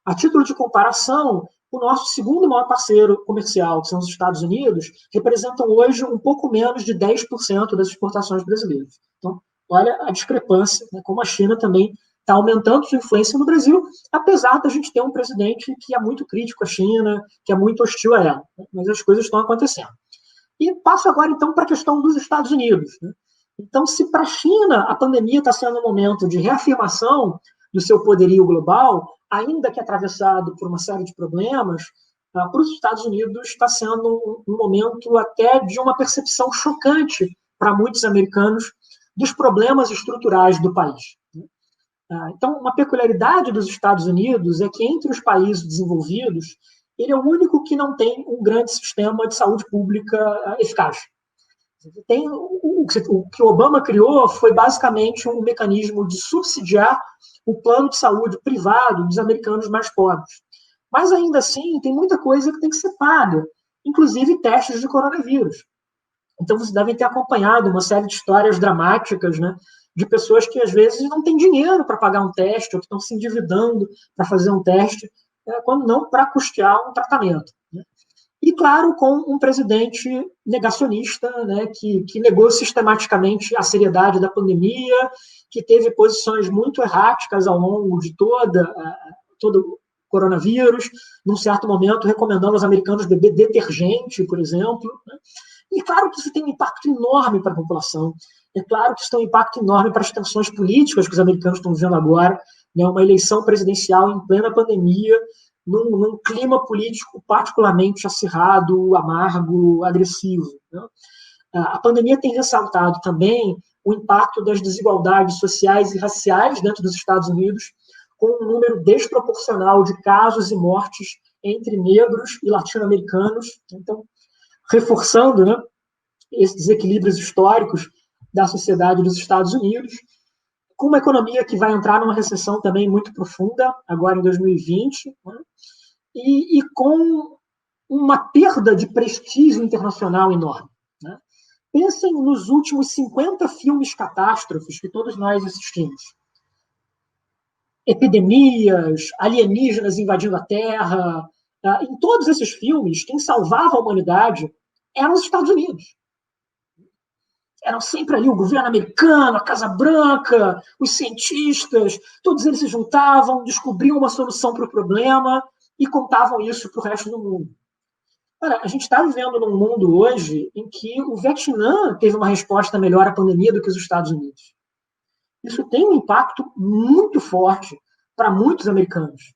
A título de comparação, o nosso segundo maior parceiro comercial, que são os Estados Unidos, representam hoje um pouco menos de 10% das exportações brasileiras. Então, olha a discrepância, né, como a China também está aumentando sua influência no Brasil, apesar da gente ter um presidente que é muito crítico à China, que é muito hostil a ela. Né, mas as coisas estão acontecendo. E passo agora, então, para a questão dos Estados Unidos. Né? Então, se para a China a pandemia está sendo um momento de reafirmação do seu poderio global, ainda que atravessado por uma série de problemas, para os Estados Unidos está sendo um momento até de uma percepção chocante para muitos americanos dos problemas estruturais do país. Então, uma peculiaridade dos Estados Unidos é que, entre os países desenvolvidos, ele é o único que não tem um grande sistema de saúde pública eficaz. O que o Obama criou foi basicamente um mecanismo de subsidiar o plano de saúde privado dos americanos mais pobres. Mas, ainda assim, tem muita coisa que tem que ser paga, inclusive testes de coronavírus. Então, vocês devem ter acompanhado uma série de histórias dramáticas, né, de pessoas que, às vezes, não têm dinheiro para pagar um teste, ou que estão se endividando para fazer um teste, quando não para custear um tratamento. Né? E, claro, com um presidente negacionista, né, que negou sistematicamente a seriedade da pandemia, que teve posições muito erráticas ao longo de todo o coronavírus, num certo momento recomendando aos americanos beber detergente, por exemplo. Né? E claro que isso tem um impacto enorme para a população. É claro que isso tem um impacto enorme para as tensões políticas que os americanos estão vivendo agora, né? Uma eleição presidencial em plena pandemia, num clima político particularmente acirrado, amargo, agressivo. Né? A pandemia tem ressaltado também o impacto das desigualdades sociais e raciais dentro dos Estados Unidos, com um número desproporcional de casos e mortes entre negros e latino-americanos. Então, reforçando, né, esses desequilíbrios históricos da sociedade dos Estados Unidos, com uma economia que vai entrar numa recessão também muito profunda, agora em 2020, né, e com uma perda de prestígio internacional enorme. Né. Pensem nos últimos 50 filmes catástrofes que todos nós assistimos. Epidemias, alienígenas invadindo a Terra. Em todos esses filmes, quem salvava a humanidade eram os Estados Unidos. Eram sempre ali o governo americano, a Casa Branca, os cientistas, todos eles se juntavam, descobriam uma solução para o problema e contavam isso para o resto do mundo. Ora, a gente está vivendo num mundo hoje em que o Vietnã teve uma resposta melhor à pandemia do que os Estados Unidos. Isso tem um impacto muito forte para muitos americanos.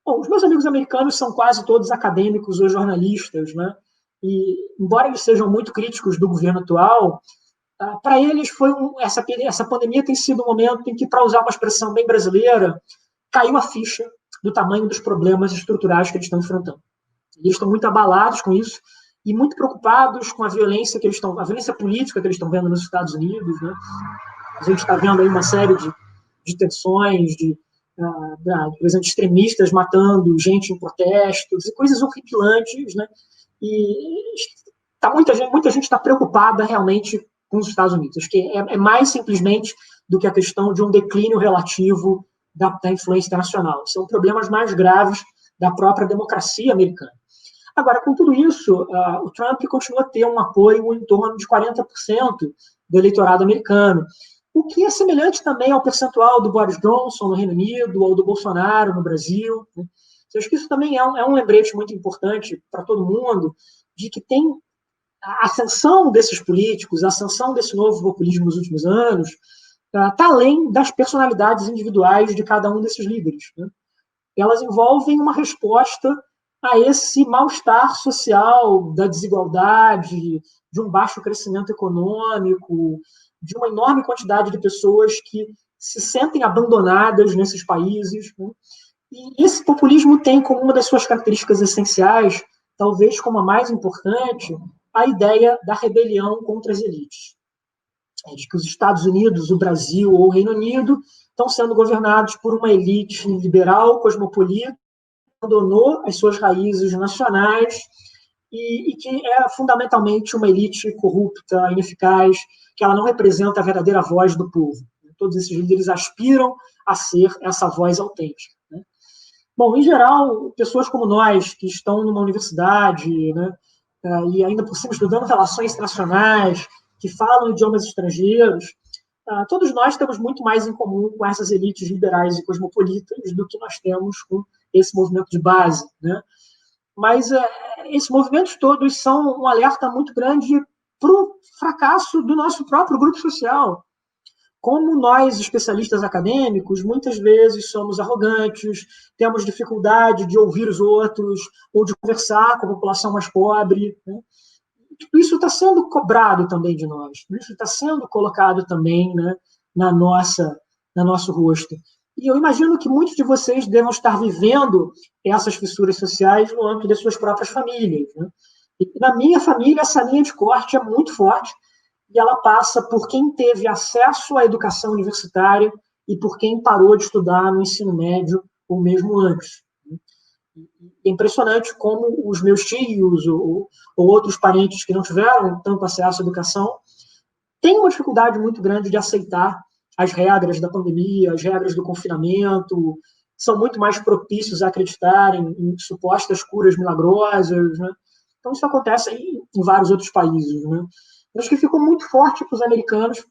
Bom, os meus amigos americanos são quase todos acadêmicos ou jornalistas, né? E, embora eles sejam muito críticos do governo atual, para eles essa pandemia tem sido um momento em que, para usar uma expressão bem brasileira, caiu a ficha do tamanho dos problemas estruturais que eles estão enfrentando. Eles estão muito abalados com isso e muito preocupados com a violência a violência política que eles estão vendo nos Estados Unidos, né? A gente está vendo aí uma série de tensões, por exemplo, extremistas matando gente em protestos e coisas horripilantes, né? E muita gente está preocupada realmente com os Estados Unidos. Acho que é mais simplesmente do que a questão de um declínio relativo da influência internacional. São problemas mais graves da própria democracia americana. Agora, com tudo isso, o Trump continua a ter um apoio em torno de 40% do eleitorado americano, o que é semelhante também ao percentual do Boris Johnson no Reino Unido ou do Bolsonaro no Brasil. Né? Eu acho que isso também é um lembrete muito importante para todo mundo, de que tem a ascensão desses políticos, a ascensão desse novo populismo nos últimos anos, está além das personalidades individuais de cada um desses líderes. Né? Elas envolvem uma resposta a esse mal-estar social, da desigualdade, de um baixo crescimento econômico, de uma enorme quantidade de pessoas que se sentem abandonadas nesses países. Né? E esse populismo tem como uma das suas características essenciais, talvez como a mais importante, a ideia da rebelião contra as elites. De que os Estados Unidos, o Brasil ou o Reino Unido estão sendo governados por uma elite liberal, cosmopolita, que abandonou as suas raízes nacionais e que é fundamentalmente uma elite corrupta, ineficaz, que ela não representa a verdadeira voz do povo. Todos esses líderes aspiram a ser essa voz autêntica. Né? Bom, em geral, pessoas como nós, que estão numa universidade, né, e ainda por cima estudando relações internacionais, que falam idiomas estrangeiros, todos nós temos muito mais em comum com essas elites liberais e cosmopolitas do que nós temos com esse movimento de base. Né? Mas esses movimentos todos são um alerta muito grande para o fracasso do nosso próprio grupo social. Como nós, especialistas acadêmicos, muitas vezes somos arrogantes, temos dificuldade de ouvir os outros ou de conversar com a população mais pobre. Né? Tudo isso está sendo cobrado também de nós. Tudo isso está sendo colocado também, né, no nosso rosto. E eu imagino que muitos de vocês devam estar vivendo essas fissuras sociais no âmbito das suas próprias famílias. Né? E na minha família, essa linha de corte é muito forte, e ela passa por quem teve acesso à educação universitária e por quem parou de estudar no ensino médio ou mesmo antes. É impressionante como os meus tios ou outros parentes que não tiveram tanto acesso à educação têm uma dificuldade muito grande de aceitar as regras da pandemia, as regras do confinamento, são muito mais propícios a acreditar em supostas curas milagrosas. Né? Então, isso acontece em vários outros países. Né? Eu acho que ficou muito forte para os americanos.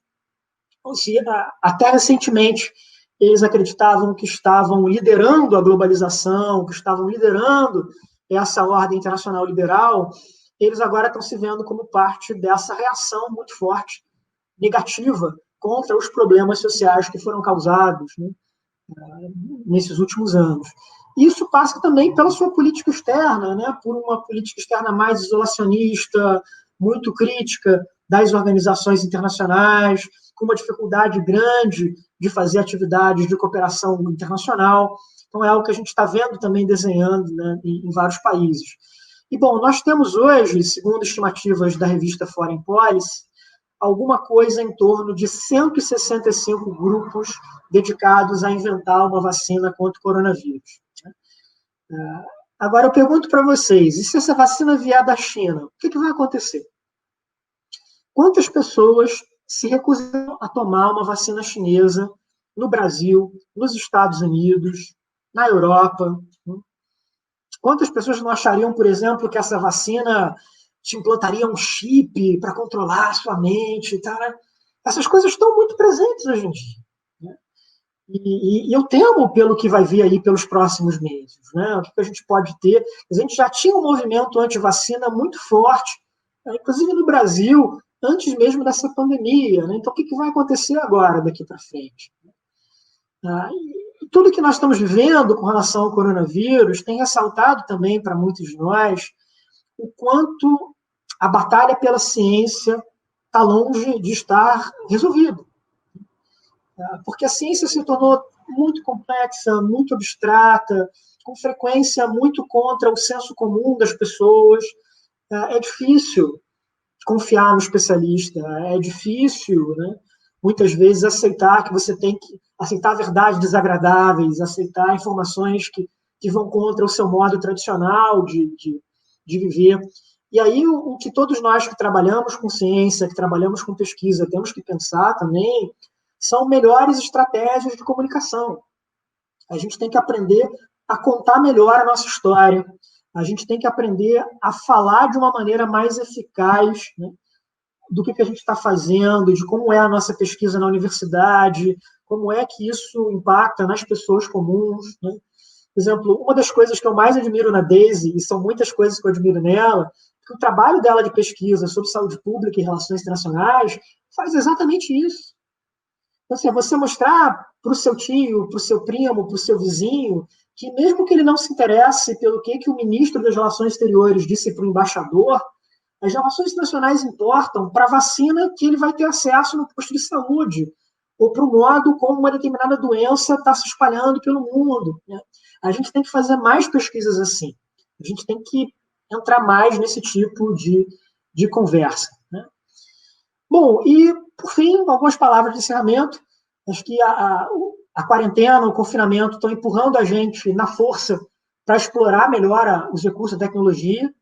Até recentemente, eles acreditavam que estavam liderando a globalização, que estavam liderando essa ordem internacional liberal. Eles agora estão se vendo como parte dessa reação muito forte, negativa, contra os problemas sociais que foram causados, né, nesses últimos anos. Isso passa também pela sua política externa, né, por uma política externa mais isolacionista, muito crítica das organizações internacionais, com uma dificuldade grande de fazer atividades de cooperação internacional. Então, é algo que a gente está vendo também desenhando, né, em vários países. E, bom, nós temos hoje, segundo estimativas da revista Foreign Policy, alguma coisa em torno de 165 grupos dedicados a inventar uma vacina contra o coronavírus. Agora, eu pergunto para vocês, e se essa vacina vier da China, o que vai acontecer? Quantas pessoas se recusam a tomar uma vacina chinesa no Brasil, nos Estados Unidos, na Europa? Quantas pessoas não achariam, por exemplo, que essa vacina te implantaria um chip para controlar a sua mente? Tá? Essas coisas estão muito presentes hoje em dia. Né? E eu temo pelo que vai vir aí pelos próximos meses, né? O que a gente pode ter? A gente já tinha um movimento anti-vacina muito forte, né? Inclusive no Brasil, antes mesmo dessa pandemia, né? Então, o que vai acontecer agora, daqui para frente? E tudo que nós estamos vivendo com relação ao coronavírus tem ressaltado também para muitos de nós o quanto a batalha pela ciência está longe de estar resolvida. Porque a ciência se tornou muito complexa, muito abstrata, com frequência muito contra o senso comum das pessoas. É difícil confiar no especialista, é difícil, né, muitas vezes aceitar que você tem que aceitar verdades desagradáveis, aceitar informações que vão contra o seu modo tradicional de viver. E aí o que todos nós que trabalhamos com ciência, que trabalhamos com pesquisa, temos que pensar também são melhores estratégias de comunicação. A gente tem que aprender a contar melhor a nossa história. A gente tem que aprender a falar de uma maneira mais eficaz, né, do que a gente está fazendo, de como é a nossa pesquisa na universidade, como é que isso impacta nas pessoas comuns, né? Por exemplo, uma das coisas que eu mais admiro na Daisy, e são muitas coisas que eu admiro nela, é que o trabalho dela de pesquisa sobre saúde pública e relações internacionais faz exatamente isso. Então, assim, é você mostrar para o seu tio, para o seu primo, para o seu vizinho, que mesmo que ele não se interesse pelo que o ministro das Relações Exteriores disse para o embaixador, as relações internacionais importam para a vacina que ele vai ter acesso no posto de saúde, ou para o modo como uma determinada doença está se espalhando pelo mundo, né? A gente tem que fazer mais pesquisas assim. A gente tem que entrar mais nesse tipo de conversa, né? Bom, e, por fim, algumas palavras de encerramento. Acho que a quarentena, o confinamento estão empurrando a gente na força para explorar melhor os recursos da tecnologia.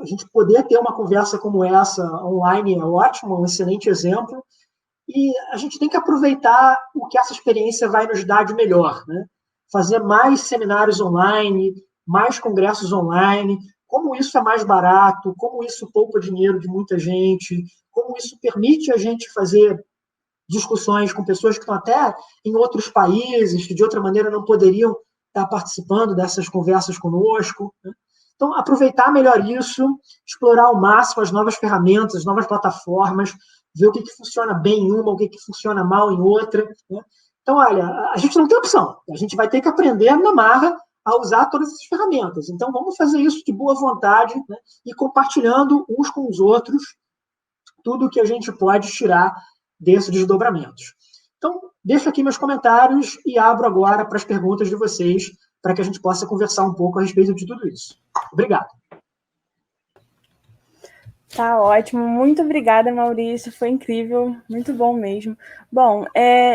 A gente poder ter uma conversa como essa online é ótimo, é um excelente exemplo. E a gente tem que aproveitar o que essa experiência vai nos dar de melhor, né? Fazer mais seminários online, mais congressos online, como isso é mais barato, como isso poupa dinheiro de muita gente, como isso permite a gente fazer discussões com pessoas que estão até em outros países, que de outra maneira não poderiam estar participando dessas conversas conosco, né? Então, aproveitar melhor isso, explorar ao máximo as novas ferramentas, as novas plataformas, ver o que funciona bem em uma, o que funciona mal em outra, né? Então, olha, a gente não tem opção. A gente vai ter que aprender na marra a usar todas essas ferramentas. Então, vamos fazer isso de boa vontade, né, e compartilhando uns com os outros tudo o que a gente pode tirar desses desdobramentos. Então, deixo aqui meus comentários e abro agora para as perguntas de vocês, para que a gente possa conversar um pouco a respeito de tudo isso. Obrigado. Tá ótimo, muito obrigada, Maurício, foi incrível, muito bom mesmo. Bom,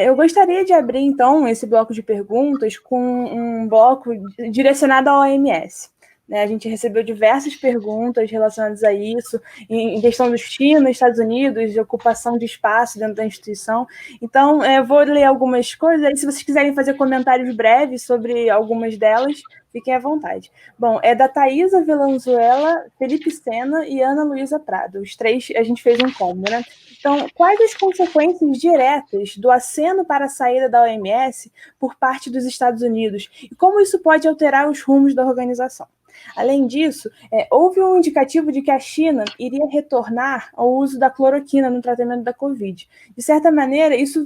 eu gostaria de abrir, então, esse bloco de perguntas com um bloco direcionado à OMS. Né, a gente recebeu diversas perguntas relacionadas a isso, em questão dos China, Estados Unidos, de ocupação de espaço dentro da instituição. Então, eu vou ler algumas coisas, aí se vocês quiserem fazer comentários breves sobre algumas delas, fiquem à vontade. Bom, é da Thaisa Valenzuela, Felipe Sena e Ana Luísa Prado. Os três a gente fez um combo, né? Então, quais as consequências diretas do aceno para a saída da OMS por parte dos Estados Unidos? E como isso pode alterar os rumos da organização? Além disso, houve um indicativo de que a China iria retornar ao uso da cloroquina no tratamento da Covid. De certa maneira, isso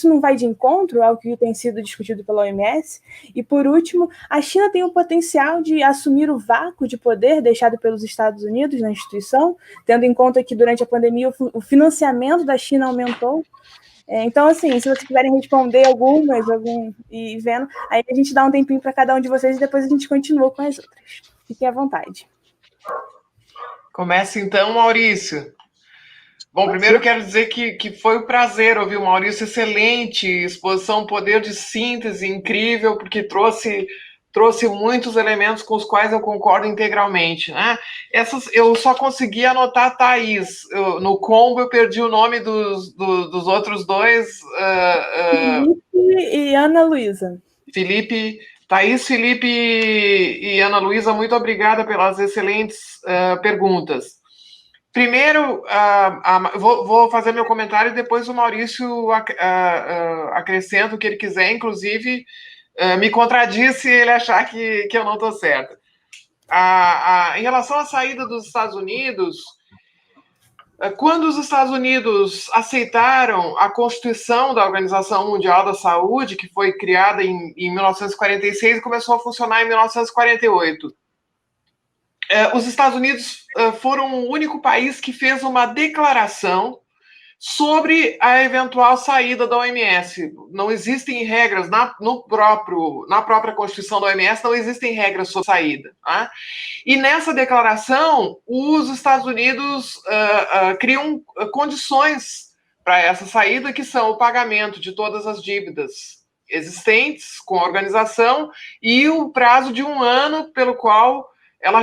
não vai de encontro ao que tem sido discutido pela OMS? E, por último, a China tem o potencial de assumir o vácuo de poder deixado pelos Estados Unidos na instituição, tendo em conta que, durante a pandemia, o financiamento da China aumentou? Então, assim, se vocês quiserem responder e vendo, aí a gente dá um tempinho para cada um de vocês e depois a gente continua com as outras. Fiquem à vontade. Começa então, Maurício. Bom, primeiro quero dizer que foi um prazer ouvir o Maurício, excelente exposição, poder de síntese incrível, porque trouxe muitos elementos com os quais eu concordo integralmente, né? Eu só consegui anotar Thaís. No combo eu perdi o nome dos outros dois. Felipe e Ana Luísa. Thaís, Felipe e Ana Luísa, muito obrigada pelas excelentes perguntas. Primeiro, vou fazer meu comentário e depois o Maurício acrescenta o que ele quiser, inclusive me contradiz se ele achar que eu não estou certa. Em relação à saída dos Estados Unidos, quando os Estados Unidos aceitaram a Constituição da Organização Mundial da Saúde, que foi criada em 1946 e começou a funcionar em 1948, os Estados Unidos foram o único país que fez uma declaração sobre a eventual saída da OMS. Não existem regras na própria Constituição da OMS, não existem regras sobre saída. Tá? E nessa declaração, os Estados Unidos criam condições para essa saída, que são o pagamento de todas as dívidas existentes com a organização e o prazo de 1 ano pelo qual ela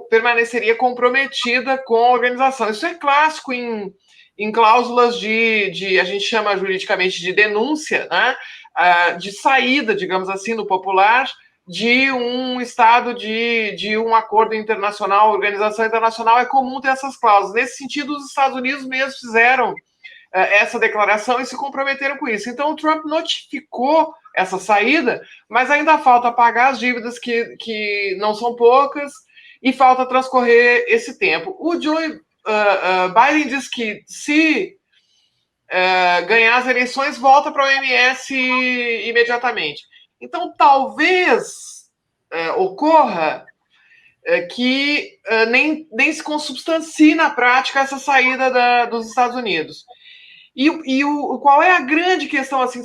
permaneceria comprometida com a organização. Isso é clássico em cláusulas a gente chama juridicamente de denúncia, né? De saída, digamos assim, no popular, de um estado de um acordo internacional, organização internacional, é comum ter essas cláusulas. Nesse sentido, os Estados Unidos mesmo fizeram essa declaração e se comprometeram com isso. Então, o Trump notificou essa saída, mas ainda falta pagar as dívidas que não são poucas e falta transcorrer esse tempo. O Joe Biden diz que se ganhar as eleições, volta para a OMS imediatamente. Então, talvez ocorra que nem se consubstancie na prática essa saída dos Estados Unidos. E qual é a grande questão? Assim,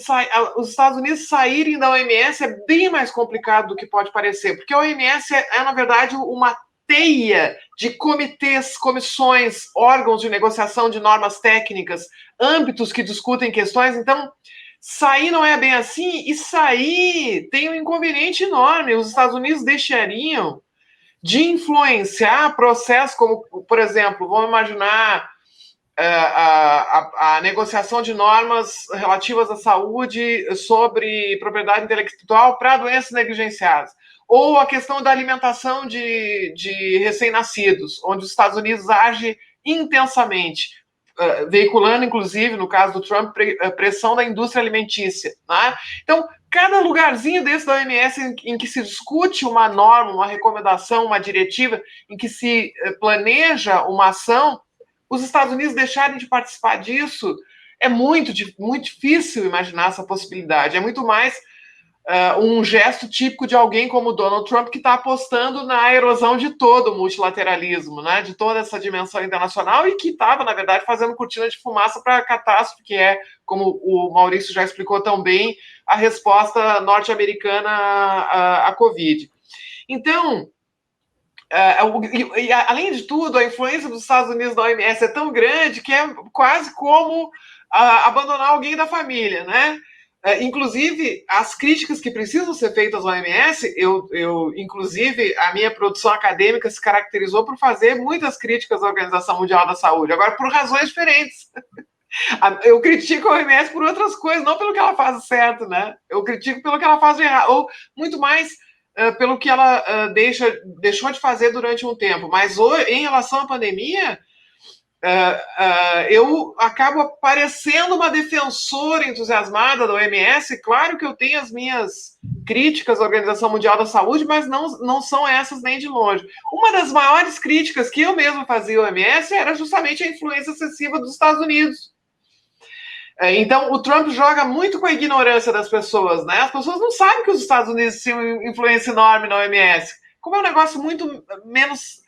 os Estados Unidos saírem da OMS é bem mais complicado do que pode parecer, porque a OMS na verdade, uma teia de comitês, comissões, órgãos de negociação de normas técnicas, âmbitos que discutem questões. Então, sair não é bem assim, e sair tem um inconveniente enorme. Os Estados Unidos deixariam de influenciar processos como, por exemplo, vamos imaginar a negociação de normas relativas à saúde sobre propriedade intelectual para doenças negligenciadas, ou a questão da alimentação de recém-nascidos, onde os Estados Unidos age intensamente, veiculando, inclusive, no caso do Trump, pressão da indústria alimentícia. Né? Então, cada lugarzinho desse da OMS em que se discute uma norma, uma recomendação, uma diretiva, em que se planeja uma ação, os Estados Unidos deixarem de participar disso, é muito difícil imaginar essa possibilidade. É muito mais um gesto típico de alguém como o Donald Trump, que está apostando na erosão de todo o multilateralismo, né, de toda essa dimensão internacional, e que estava, na verdade, fazendo cortina de fumaça para a catástrofe, que é, como o Maurício já explicou tão bem, a resposta norte-americana à Covid. Então, além de tudo, a influência dos Estados Unidos na OMS é tão grande que é quase como abandonar alguém da família, né? Inclusive, as críticas que precisam ser feitas à OMS, inclusive, a minha produção acadêmica se caracterizou por fazer muitas críticas à Organização Mundial da Saúde, agora por razões diferentes. Eu critico a OMS por outras coisas, não pelo que ela faz certo, né? Eu critico pelo que ela faz de errado, ou muito mais pelo que ela deixou de fazer durante um tempo. Mas em relação à pandemia, eu acabo parecendo uma defensora entusiasmada da OMS. Claro que eu tenho as minhas críticas à Organização Mundial da Saúde, mas não são essas nem de longe. Uma das maiores críticas que eu mesmo fazia à OMS era justamente a influência excessiva dos Estados Unidos. Então, o Trump joga muito com a ignorância das pessoas, né? As pessoas não sabem que os Estados Unidos têm uma influência enorme na OMS. Como é um negócio muito menos...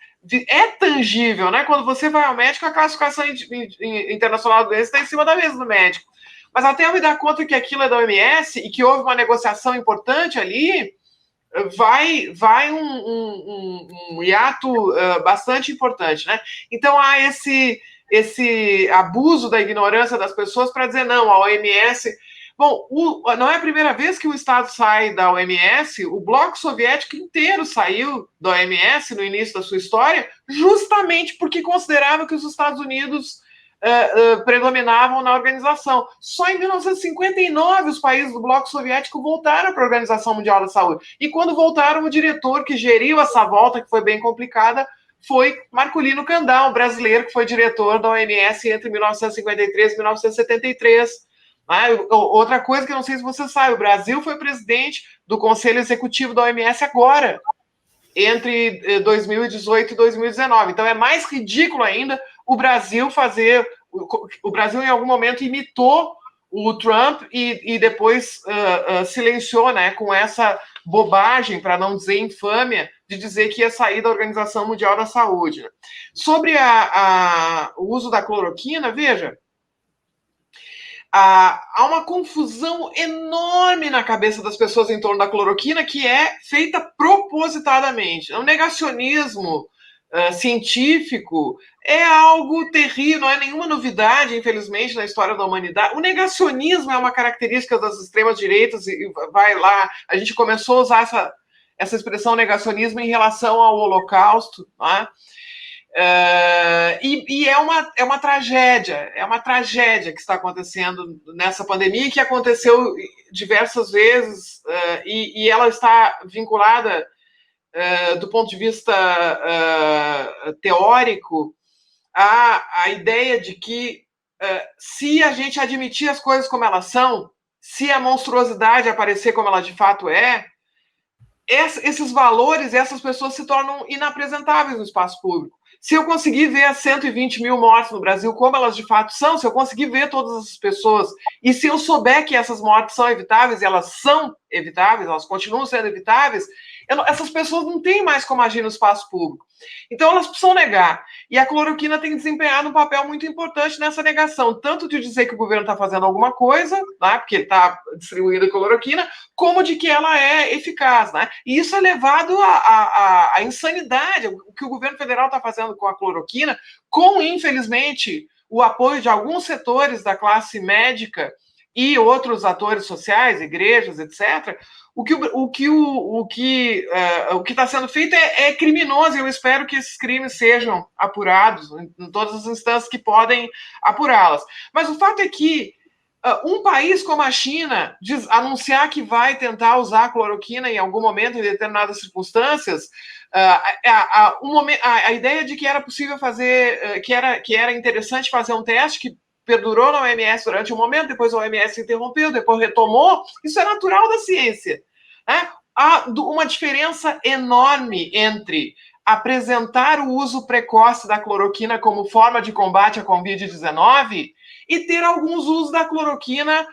É tangível, né? Quando você vai ao médico, a classificação internacional da doença está em cima da mesa do médico. Mas até eu me dar conta que aquilo é da OMS e que houve uma negociação importante ali, vai um hiato bastante importante, né? Então, há esse abuso da ignorância das pessoas para dizer, não, a OMS... Bom, não é a primeira vez que um Estado sai da OMS, o bloco soviético inteiro saiu da OMS no início da sua história, justamente porque considerava que os Estados Unidos predominavam na organização. Só em 1959 os países do bloco soviético voltaram para a Organização Mundial da Saúde. E quando voltaram, o diretor que geriu essa volta, que foi bem complicada, foi Marculino Candal, brasileiro que foi diretor da OMS entre 1953 e 1973. Outra coisa que eu não sei se você sabe, o Brasil foi presidente do Conselho Executivo da OMS agora, entre 2018 e 2019. Então é mais ridículo ainda o Brasil fazer... O Brasil em algum momento imitou o Trump e depois silenciou, né, com essa bobagem, para não dizer infâmia, de dizer que ia sair da Organização Mundial da Saúde. Sobre o uso da cloroquina, veja, há uma confusão enorme na cabeça das pessoas em torno da cloroquina que é feita propositadamente. O negacionismo científico é algo terrível, não é nenhuma novidade, infelizmente, na história da humanidade. O negacionismo é uma característica das extremas direitas, e vai lá, a gente começou a usar essa expressão negacionismo em relação ao Holocausto, né? E é uma tragédia que está acontecendo nessa pandemia, que aconteceu diversas vezes, e ela está vinculada, do ponto de vista teórico, a ideia de que se a gente admitir as coisas como elas são, se a monstruosidade aparecer como ela de fato é, esses valores, essas pessoas se tornam inapresentáveis no espaço público. Se eu conseguir ver as 120 mil mortes no Brasil como elas de fato são, se eu conseguir ver todas essas pessoas, e se eu souber que essas mortes são evitáveis, e elas são evitáveis, elas continuam sendo evitáveis, essas pessoas não têm mais como agir no espaço público. Então elas precisam negar. E a cloroquina tem desempenhado um papel muito importante nessa negação, tanto de dizer que o governo está fazendo alguma coisa, né, porque ele está distribuindo a cloroquina, como de que ela é eficaz, né? E isso é levado à insanidade, o que o governo federal está fazendo com a cloroquina, com, infelizmente, o apoio de alguns setores da classe médica e outros atores sociais, igrejas, etc., o que está sendo feito é criminoso, e eu espero que esses crimes sejam apurados em todas as instâncias que podem apurá-las. Mas o fato é que um país como a China anunciar que vai tentar usar a cloroquina em algum momento, em determinadas circunstâncias, a ideia de que era possível fazer, que era interessante fazer um teste que perdurou na OMS durante um momento, depois a OMS interrompeu, depois retomou, isso é natural da ciência. Né? Há uma diferença enorme entre apresentar o uso precoce da cloroquina como forma de combate à Covid-19 e ter alguns usos da cloroquina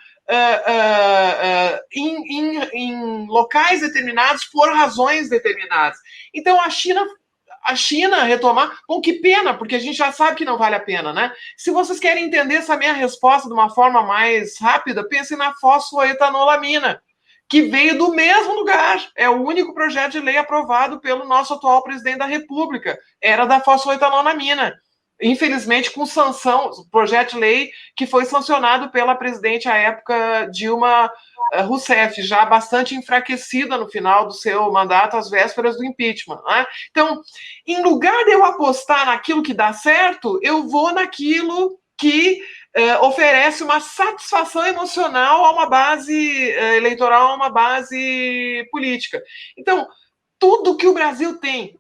em locais determinados por razões determinadas. Então, a China retomar... Bom, que pena, porque a gente já sabe que não vale a pena, né? Se vocês querem entender essa minha resposta de uma forma mais rápida, pensem na fosfoetanolamina, que veio do mesmo lugar. É o único projeto de lei aprovado pelo nosso atual presidente da República. Era da fosfoetanolamina. Infelizmente, com sanção, projeto de lei que foi sancionado pela presidente à época, Dilma Rousseff, já bastante enfraquecida no final do seu mandato, às vésperas do impeachment. Né? Então, em lugar de eu apostar naquilo que dá certo, eu vou naquilo que oferece uma satisfação emocional a uma base eleitoral, a uma base política. Então, tudo que o Brasil tem,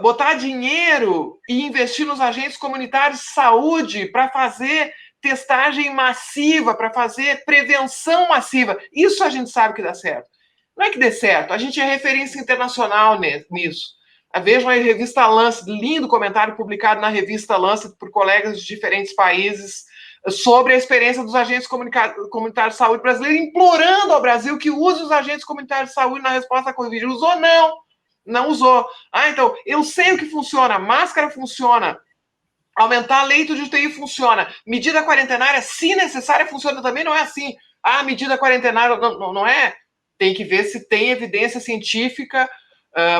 botar dinheiro e investir nos agentes comunitários de saúde para fazer testagem massiva, para fazer prevenção massiva, isso a gente sabe que dá certo. Não é que dê certo, a gente é referência internacional nisso. Vejam a revista Lancet, lindo comentário publicado na revista Lancet por colegas de diferentes países sobre a experiência dos agentes comunitários de saúde brasileiros, implorando ao Brasil que use os agentes comunitários de saúde na resposta à Covid. Usou? Não usou. Então, eu sei o que funciona, máscara funciona, aumentar leito de UTI funciona, medida quarentenária, se necessária, funciona também, não é assim. Medida quarentenária não é. Tem que ver se tem evidência científica,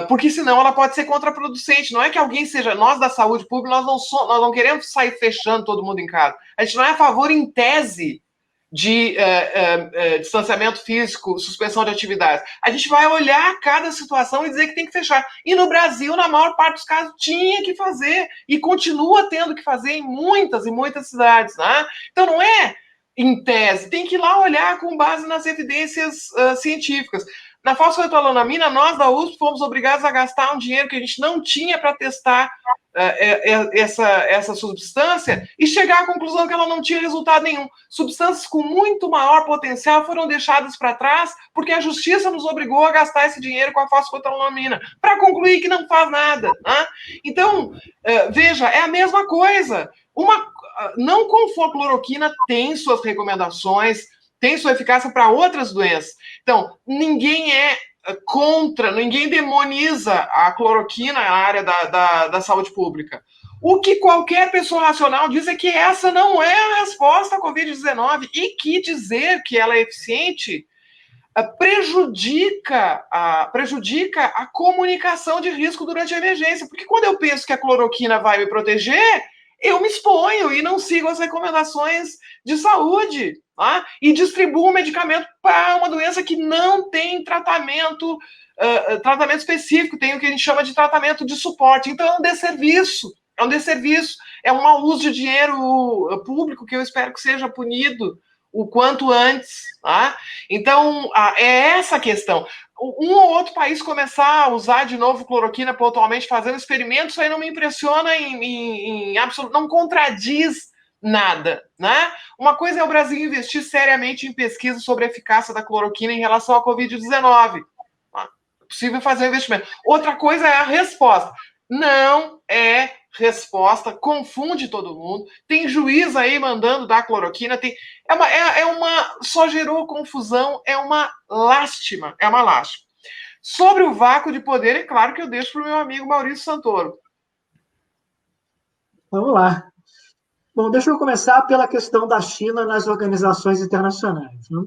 porque senão ela pode ser contraproducente. Não é que alguém seja... Nós da saúde pública, nós não queremos sair fechando todo mundo em casa. A gente não é a favor, em tese, de distanciamento físico, suspensão de atividades. A gente vai olhar cada situação e dizer que tem que fechar. E no Brasil, na maior parte dos casos, tinha que fazer. E continua tendo que fazer em muitas e muitas cidades. Né? Então, não é em tese. Tem que ir lá olhar com base nas evidências científicas. Na fosfetanolamina, nós da USP fomos obrigados a gastar um dinheiro que a gente não tinha para testar essa substância e chegar à conclusão que ela não tinha resultado nenhum. Substâncias com muito maior potencial foram deixadas para trás porque a justiça nos obrigou a gastar esse dinheiro com a fosfetanolamina, para concluir que não faz nada. Né? Então, veja, é a mesma coisa. Não com cloroquina tem suas recomendações, tem sua eficácia para outras doenças. Então, ninguém é contra, ninguém demoniza a cloroquina na área da saúde pública. O que qualquer pessoa racional diz é que essa não é a resposta à Covid-19 e que dizer que ela é eficiente prejudica a comunicação de risco durante a emergência. Porque quando eu penso que a cloroquina vai me proteger, eu me exponho e não sigo as recomendações de saúde, tá? E distribuo o medicamento para uma doença que não tem tratamento específico, tem o que a gente chama de tratamento de suporte. Então é um desserviço, é um mau uso de dinheiro público que eu espero que seja punido o quanto antes. Tá? Então, é essa a questão. Um ou outro país começar a usar de novo cloroquina pontualmente, fazendo experimentos, isso aí não me impressiona em absoluto, não contradiz nada, né? Uma coisa é o Brasil investir seriamente em pesquisa sobre a eficácia da cloroquina em relação à Covid-19. É possível fazer um investimento. Outra coisa é a resposta. Não é resposta, confunde todo mundo. Tem juiz aí mandando dar cloroquina, só gerou confusão, é uma lástima. Sobre o vácuo de poder, é claro que eu deixo para o meu amigo Maurício Santoro. Vamos lá. Bom, deixa eu começar pela questão da China nas organizações internacionais. Né?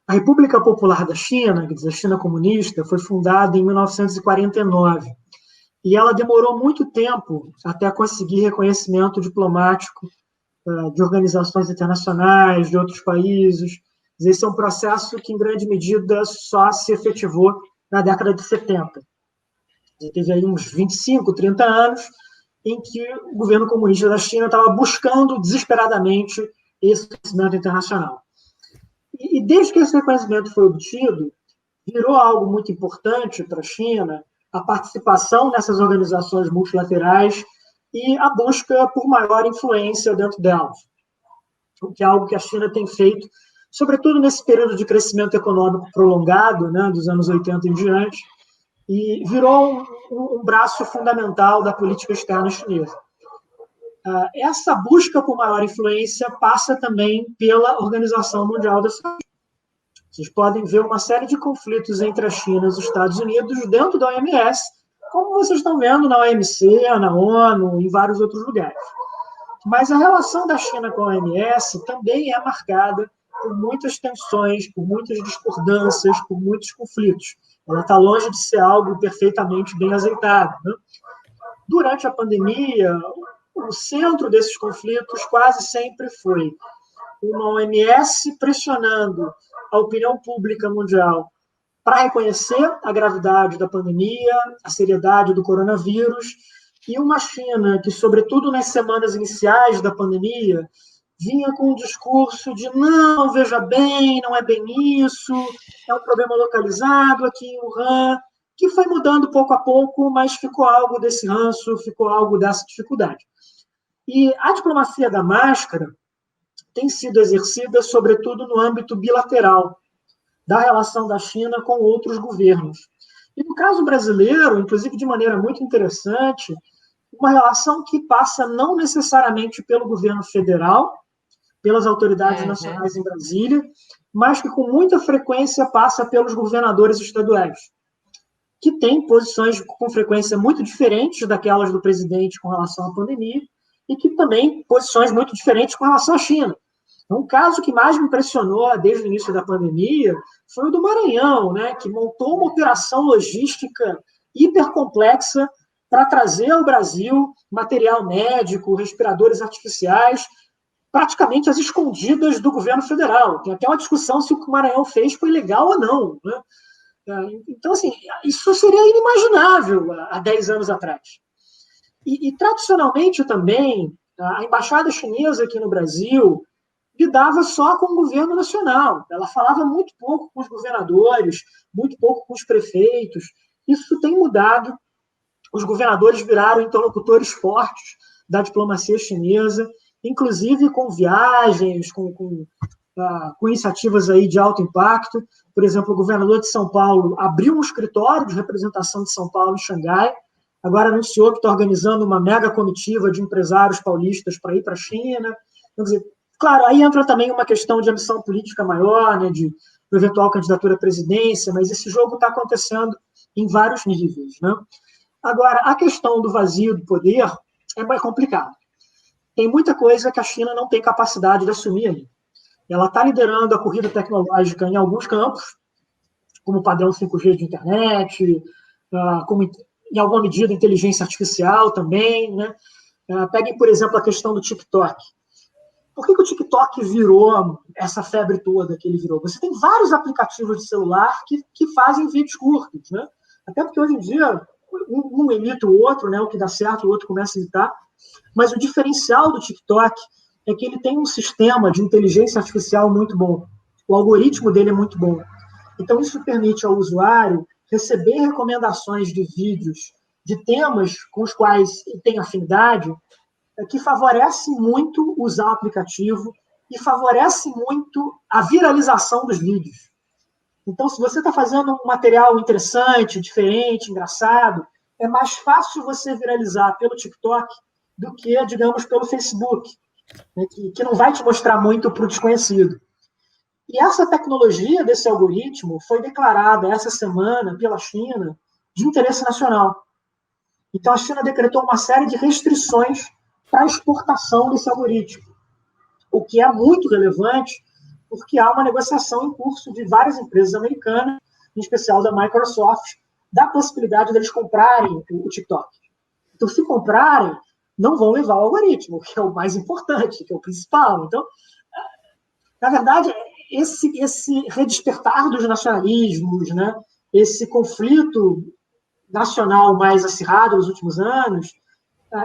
A República Popular da China, quer dizer, a China comunista, foi fundada em 1949 e ela demorou muito tempo até conseguir reconhecimento diplomático de organizações internacionais, de outros países. Esse é um processo que, em grande medida, só se efetivou na década de 70. Teve aí uns 25, 30 anos em que o governo comunista da China estava buscando desesperadamente esse reconhecimento internacional. E desde que esse reconhecimento foi obtido, virou algo muito importante para a China a participação nessas organizações multilaterais e a busca por maior influência dentro delas, o que é algo que a China tem feito, sobretudo nesse período de crescimento econômico prolongado, né, dos anos 80 em diante, e virou um braço fundamental da política externa chinesa. Essa busca por maior influência passa também pela Organização Mundial da Saúde. Vocês podem ver uma série de conflitos entre a China e os Estados Unidos dentro da OMS, como vocês estão vendo na OMC, na ONU, em vários outros lugares. Mas a relação da China com a OMS também é marcada por muitas tensões, por muitas discordâncias, por muitos conflitos. Ela está longe de ser algo perfeitamente bem azeitado. Né? Durante a pandemia, o centro desses conflitos quase sempre foi uma OMS pressionando a opinião pública mundial para reconhecer a gravidade da pandemia, a seriedade do coronavírus, e uma China que, sobretudo nas semanas iniciais da pandemia, vinha com um discurso de não, veja bem, não é bem isso, é um problema localizado aqui em Wuhan, que foi mudando pouco a pouco, mas ficou algo desse ranço, ficou algo dessa dificuldade. E a diplomacia da máscara tem sido exercida, sobretudo, no âmbito bilateral da relação da China com outros governos. E no caso brasileiro, inclusive de maneira muito interessante, uma relação que passa não necessariamente pelo governo federal, pelas autoridades nacionais em Brasília, mas que com muita frequência passa pelos governadores estaduais, que têm posições com frequência muito diferentes daquelas do presidente com relação à pandemia, e que também posições muito diferentes com relação à China. Um caso que mais me impressionou desde o início da pandemia foi o do Maranhão, né, que montou uma operação logística hipercomplexa para trazer ao Brasil material médico, respiradores artificiais, praticamente às escondidas do governo federal. Tem até uma discussão se o que o Maranhão fez foi legal ou não. Né? Então, assim, isso seria inimaginável há 10 anos atrás. E tradicionalmente também, a embaixada chinesa aqui no Brasil lidava só com o governo nacional. Ela falava muito pouco com os governadores, muito pouco com os prefeitos. Isso tem mudado. Os governadores viraram interlocutores fortes da diplomacia chinesa, inclusive com viagens, com iniciativas aí de alto impacto. Por exemplo, o governador de São Paulo abriu um escritório de representação de São Paulo em Xangai, agora anunciou que está organizando uma mega comitiva de empresários paulistas para ir para a China. Quer dizer, claro, aí entra também uma questão de ambição política maior, né, de eventual candidatura à presidência, mas esse jogo está acontecendo em vários níveis, né? Agora, a questão do vazio do poder é mais complicada. Tem muita coisa que a China não tem capacidade de assumir ainda. Ela está liderando a corrida tecnológica em alguns campos, como o padrão 5G de internet, como, em alguma medida, inteligência artificial também, né? Peguem, por exemplo, a questão do TikTok. Por que o TikTok virou essa febre toda que ele virou? Você tem vários aplicativos de celular que fazem vídeos curtos, né? Até porque hoje em dia um imita o outro, né? O que dá certo, o outro começa a imitar. Mas o diferencial do TikTok é que ele tem um sistema de inteligência artificial muito bom. O algoritmo dele é muito bom. Então, isso permite ao usuário receber recomendações de vídeos de temas com os quais ele tem afinidade, que favorece muito usar o aplicativo e favorece muito a viralização dos vídeos. Então, se você está fazendo um material interessante, diferente, engraçado, é mais fácil você viralizar pelo TikTok do que, digamos, pelo Facebook, né, que não vai te mostrar muito para o desconhecido. E essa tecnologia desse algoritmo foi declarada essa semana pela China de interesse nacional. Então, a China decretou uma série de restrições para a exportação desse algoritmo, o que é muito relevante, porque há uma negociação em curso de várias empresas americanas, em especial da Microsoft, da possibilidade deles comprarem o TikTok. Então, se comprarem, não vão levar o algoritmo, que é o mais importante, que é o principal. Então, na verdade, esse redespertar dos nacionalismos, né, esse conflito nacional mais acirrado nos últimos anos,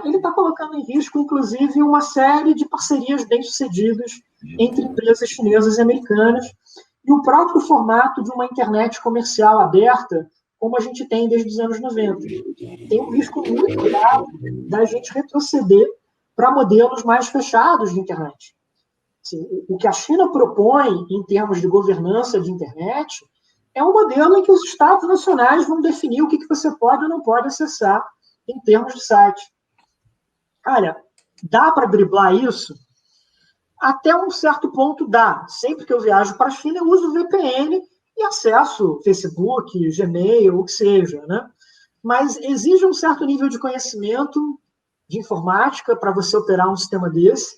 ele está colocando em risco, inclusive, uma série de parcerias bem-sucedidas entre empresas chinesas e americanas e o próprio formato de uma internet comercial aberta, como a gente tem desde os anos 90. Tem um risco muito grave da gente retroceder para modelos mais fechados de internet. Assim, o que a China propõe em termos de governança de internet é um modelo em que os estados nacionais vão definir o que você pode ou não pode acessar em termos de site. Olha, dá para driblar isso? Até um certo ponto dá. Sempre que eu viajo para a China, eu uso VPN e acesso Facebook, Gmail, o que seja, né? Mas exige um certo nível de conhecimento de informática para você operar um sistema desse.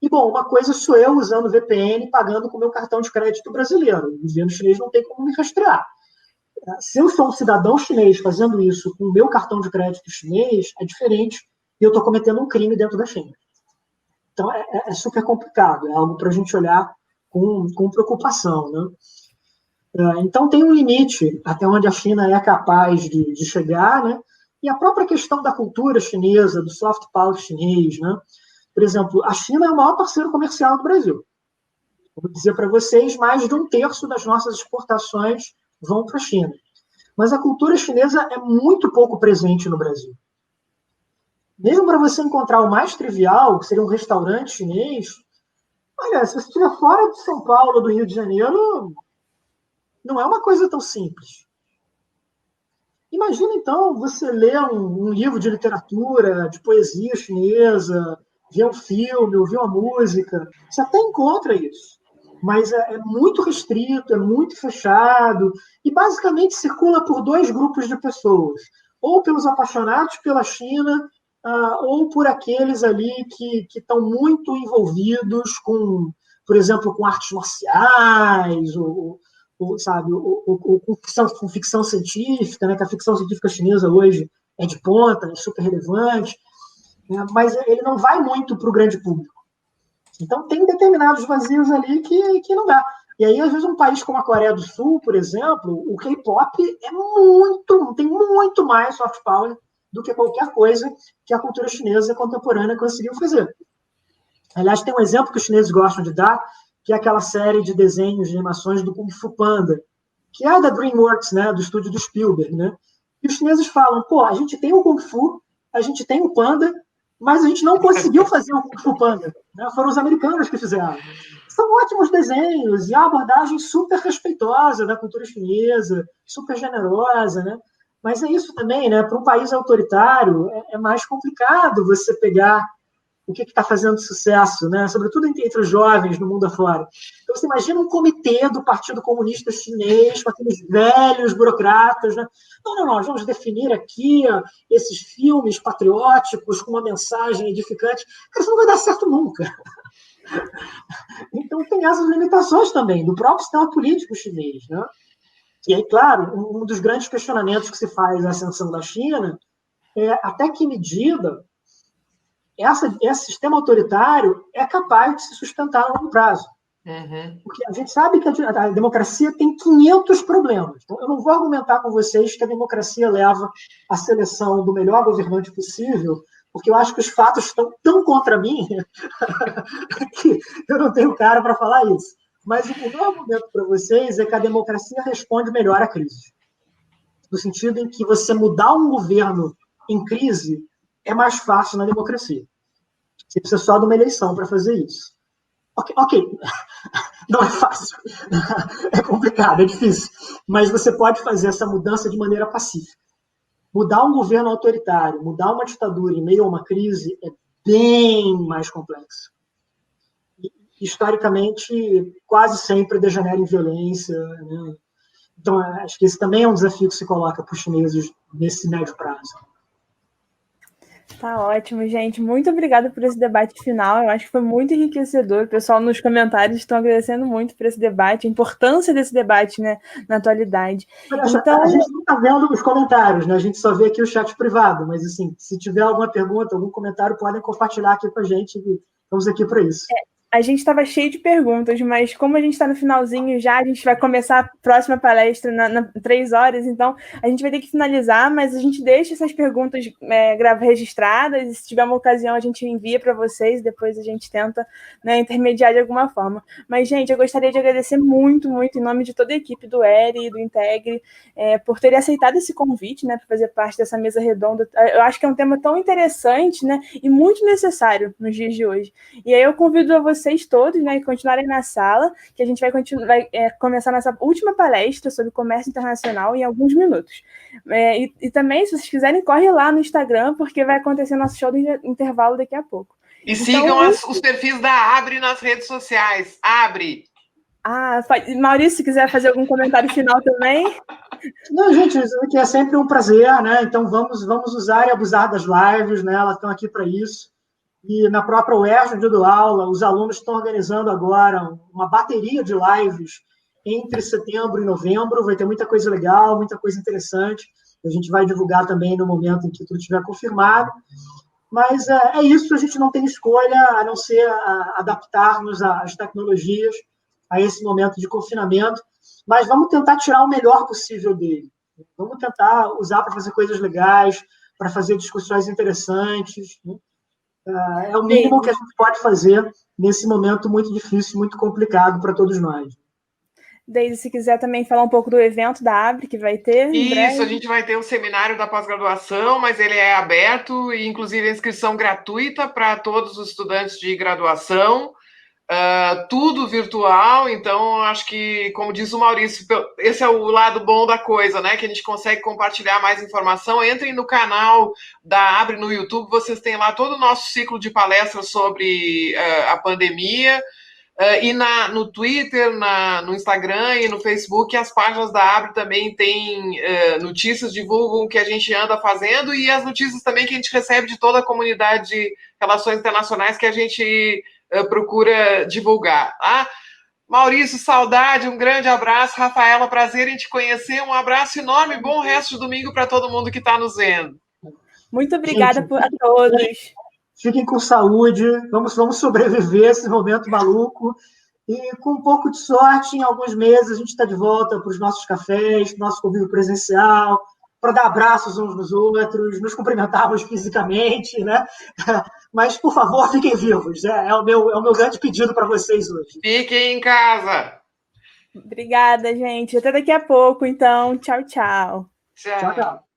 E, bom, uma coisa sou eu usando VPN pagando com o meu cartão de crédito brasileiro. O governo chinês não tem como me rastrear. Se eu sou um cidadão chinês fazendo isso com o meu cartão de crédito chinês, é diferente e eu estou cometendo um crime dentro da China. Então, é super complicado. É algo para a gente olhar com preocupação, né? Então, tem um limite até onde a China é capaz de chegar, né? E a própria questão da cultura chinesa, do soft power chinês, né? Por exemplo, a China é o maior parceiro comercial do Brasil. Vou dizer para vocês, mais de 1/3 das nossas exportações vão para a China. Mas a cultura chinesa é muito pouco presente no Brasil. Mesmo para você encontrar o mais trivial, que seria um restaurante chinês, olha, se você estiver fora de São Paulo, do Rio de Janeiro, não é uma coisa tão simples. Imagina, então, você ler um livro de literatura, de poesia chinesa, ver um filme, ouvir uma música. Você até encontra isso. Mas é muito restrito, é muito fechado, e basicamente circula por 2 grupos de pessoas. Ou pelos apaixonados pela China, ou por aqueles ali que estão muito envolvidos com, por exemplo, com artes marciais, sabe, com ficção científica, né, que a ficção científica chinesa hoje é de ponta, é super relevante, né, mas ele não vai muito para o grande público. Então, tem determinados vazios ali que não dá. E aí, às vezes, um país como a Coreia do Sul, por exemplo, o K-pop tem muito mais soft power do que qualquer coisa que a cultura chinesa contemporânea conseguiu fazer. Aliás, tem um exemplo que os chineses gostam de dar, que é aquela série de desenhos de animações do Kung Fu Panda, que é da DreamWorks, né, do estúdio do Spielberg, né? E os chineses falam, pô, a gente tem o Kung Fu, a gente tem o Panda, mas a gente não conseguiu fazer o Kung Fu Panda, né? Foram os americanos que fizeram. São ótimos desenhos e a abordagem super respeitosa da cultura chinesa, super generosa, né? Mas é isso também, né? Para um país autoritário é mais complicado você pegar o que está fazendo sucesso, né? Sobretudo entre os jovens no mundo afora. Então, você imagina um comitê do Partido Comunista Chinês, com aqueles velhos burocratas, né? Não, nós vamos definir aqui esses filmes patrióticos com uma mensagem edificante. Isso não vai dar certo nunca. Então, tem essas limitações também do próprio sistema político chinês, né? E aí, claro, um dos grandes questionamentos que se faz à ascensão da China é até que medida esse sistema autoritário é capaz de se sustentar a longo prazo. Uhum. Porque a gente sabe que a democracia tem 500 problemas. Então, eu não vou argumentar com vocês que a democracia leva à seleção do melhor governante possível, porque eu acho que os fatos estão tão contra mim que eu não tenho cara para falar isso. Mas o meu argumento para vocês é que a democracia responde melhor à crise. No sentido em que você mudar um governo em crise é mais fácil na democracia. Você precisa só de uma eleição para fazer isso. Ok, não é fácil. É complicado, é difícil. Mas você pode fazer essa mudança de maneira pacífica. Mudar um governo autoritário, mudar uma ditadura em meio a uma crise é bem mais complexo. E, historicamente, quase sempre degenera em violência, né? Então, acho que esse também é um desafio que se coloca para os chineses nesse médio prazo. Tá ótimo, gente. Muito obrigada por esse debate final. Eu acho que foi muito enriquecedor. O pessoal nos comentários estão agradecendo muito por esse debate, a importância desse debate, né, na atualidade. Então, a gente não está vendo os comentários, né? A gente só vê aqui o chat privado, mas assim, se tiver alguma pergunta, algum comentário, podem compartilhar aqui com a gente. Estamos aqui para isso. A gente estava cheio de perguntas, mas como a gente está no finalzinho já, a gente vai começar a próxima palestra na 3 horas, então a gente vai ter que finalizar, mas a gente deixa essas perguntas registradas, e se tiver uma ocasião a gente envia para vocês, depois a gente tenta, né, intermediar de alguma forma. Mas, gente, eu gostaria de agradecer muito, muito, em nome de toda a equipe do ERI e do Integre, por terem aceitado esse convite, né, para fazer parte dessa mesa redonda. Eu acho que é um tema tão interessante, né, e muito necessário nos dias de hoje. E aí eu convido a vocês todos, né, continuarem na sala, que a gente vai começar nossa última palestra sobre comércio internacional em alguns minutos. E também, se vocês quiserem, corre lá no Instagram, porque vai acontecer nosso show de intervalo daqui a pouco. E então, sigam os perfis da Abre nas redes sociais. Abre! Maurício, se quiser fazer algum comentário final também. Não, gente, isso aqui é sempre um prazer, né? Então vamos usar e abusar das lives, né? Elas estão aqui para isso. E na própria UERJ, onde eu dou aula, os alunos estão organizando agora uma bateria de lives entre setembro e novembro. Vai ter muita coisa legal, muita coisa interessante. A gente vai divulgar também no momento em que tudo estiver confirmado. Mas é isso, a gente não tem escolha a não ser adaptar-nos às tecnologias, a esse momento de confinamento. Mas vamos tentar tirar o melhor possível dele. Vamos tentar usar para fazer coisas legais, para fazer discussões interessantes, né? É o mínimo que a gente pode fazer nesse momento muito difícil, muito complicado para todos nós. Deise, se quiser também falar um pouco do evento da Abre, que vai ter em breve. Isso, a gente vai ter um seminário da pós-graduação, mas ele é aberto e, inclusive, a inscrição gratuita para todos os estudantes de graduação. Tudo virtual, então acho que, como diz o Maurício, esse é o lado bom da coisa, né? Que a gente consegue compartilhar mais informação. Entrem no canal da Abre no YouTube, vocês têm lá todo o nosso ciclo de palestras sobre a pandemia. E no Twitter, no Instagram e no Facebook, as páginas da Abre também têm notícias, divulgam o que a gente anda fazendo e as notícias também que a gente recebe de toda a comunidade de relações internacionais que a gente procura divulgar. Maurício, saudade, um grande abraço. Rafaela, prazer em te conhecer. Um abraço enorme, bom resto de domingo para todo mundo que está nos vendo. Muito obrigada a todos. Fiquem com saúde, vamos sobreviver a esse momento maluco. E com um pouco de sorte, em alguns meses, a gente está de volta para os nossos cafés, nosso convívio presencial, para dar abraços uns nos outros, nos cumprimentarmos fisicamente, né? Mas, por favor, fiquem vivos. É o meu grande pedido para vocês hoje. Fiquem em casa. Obrigada, gente. Até daqui a pouco, então. Tchau, tchau. Tchau, tchau.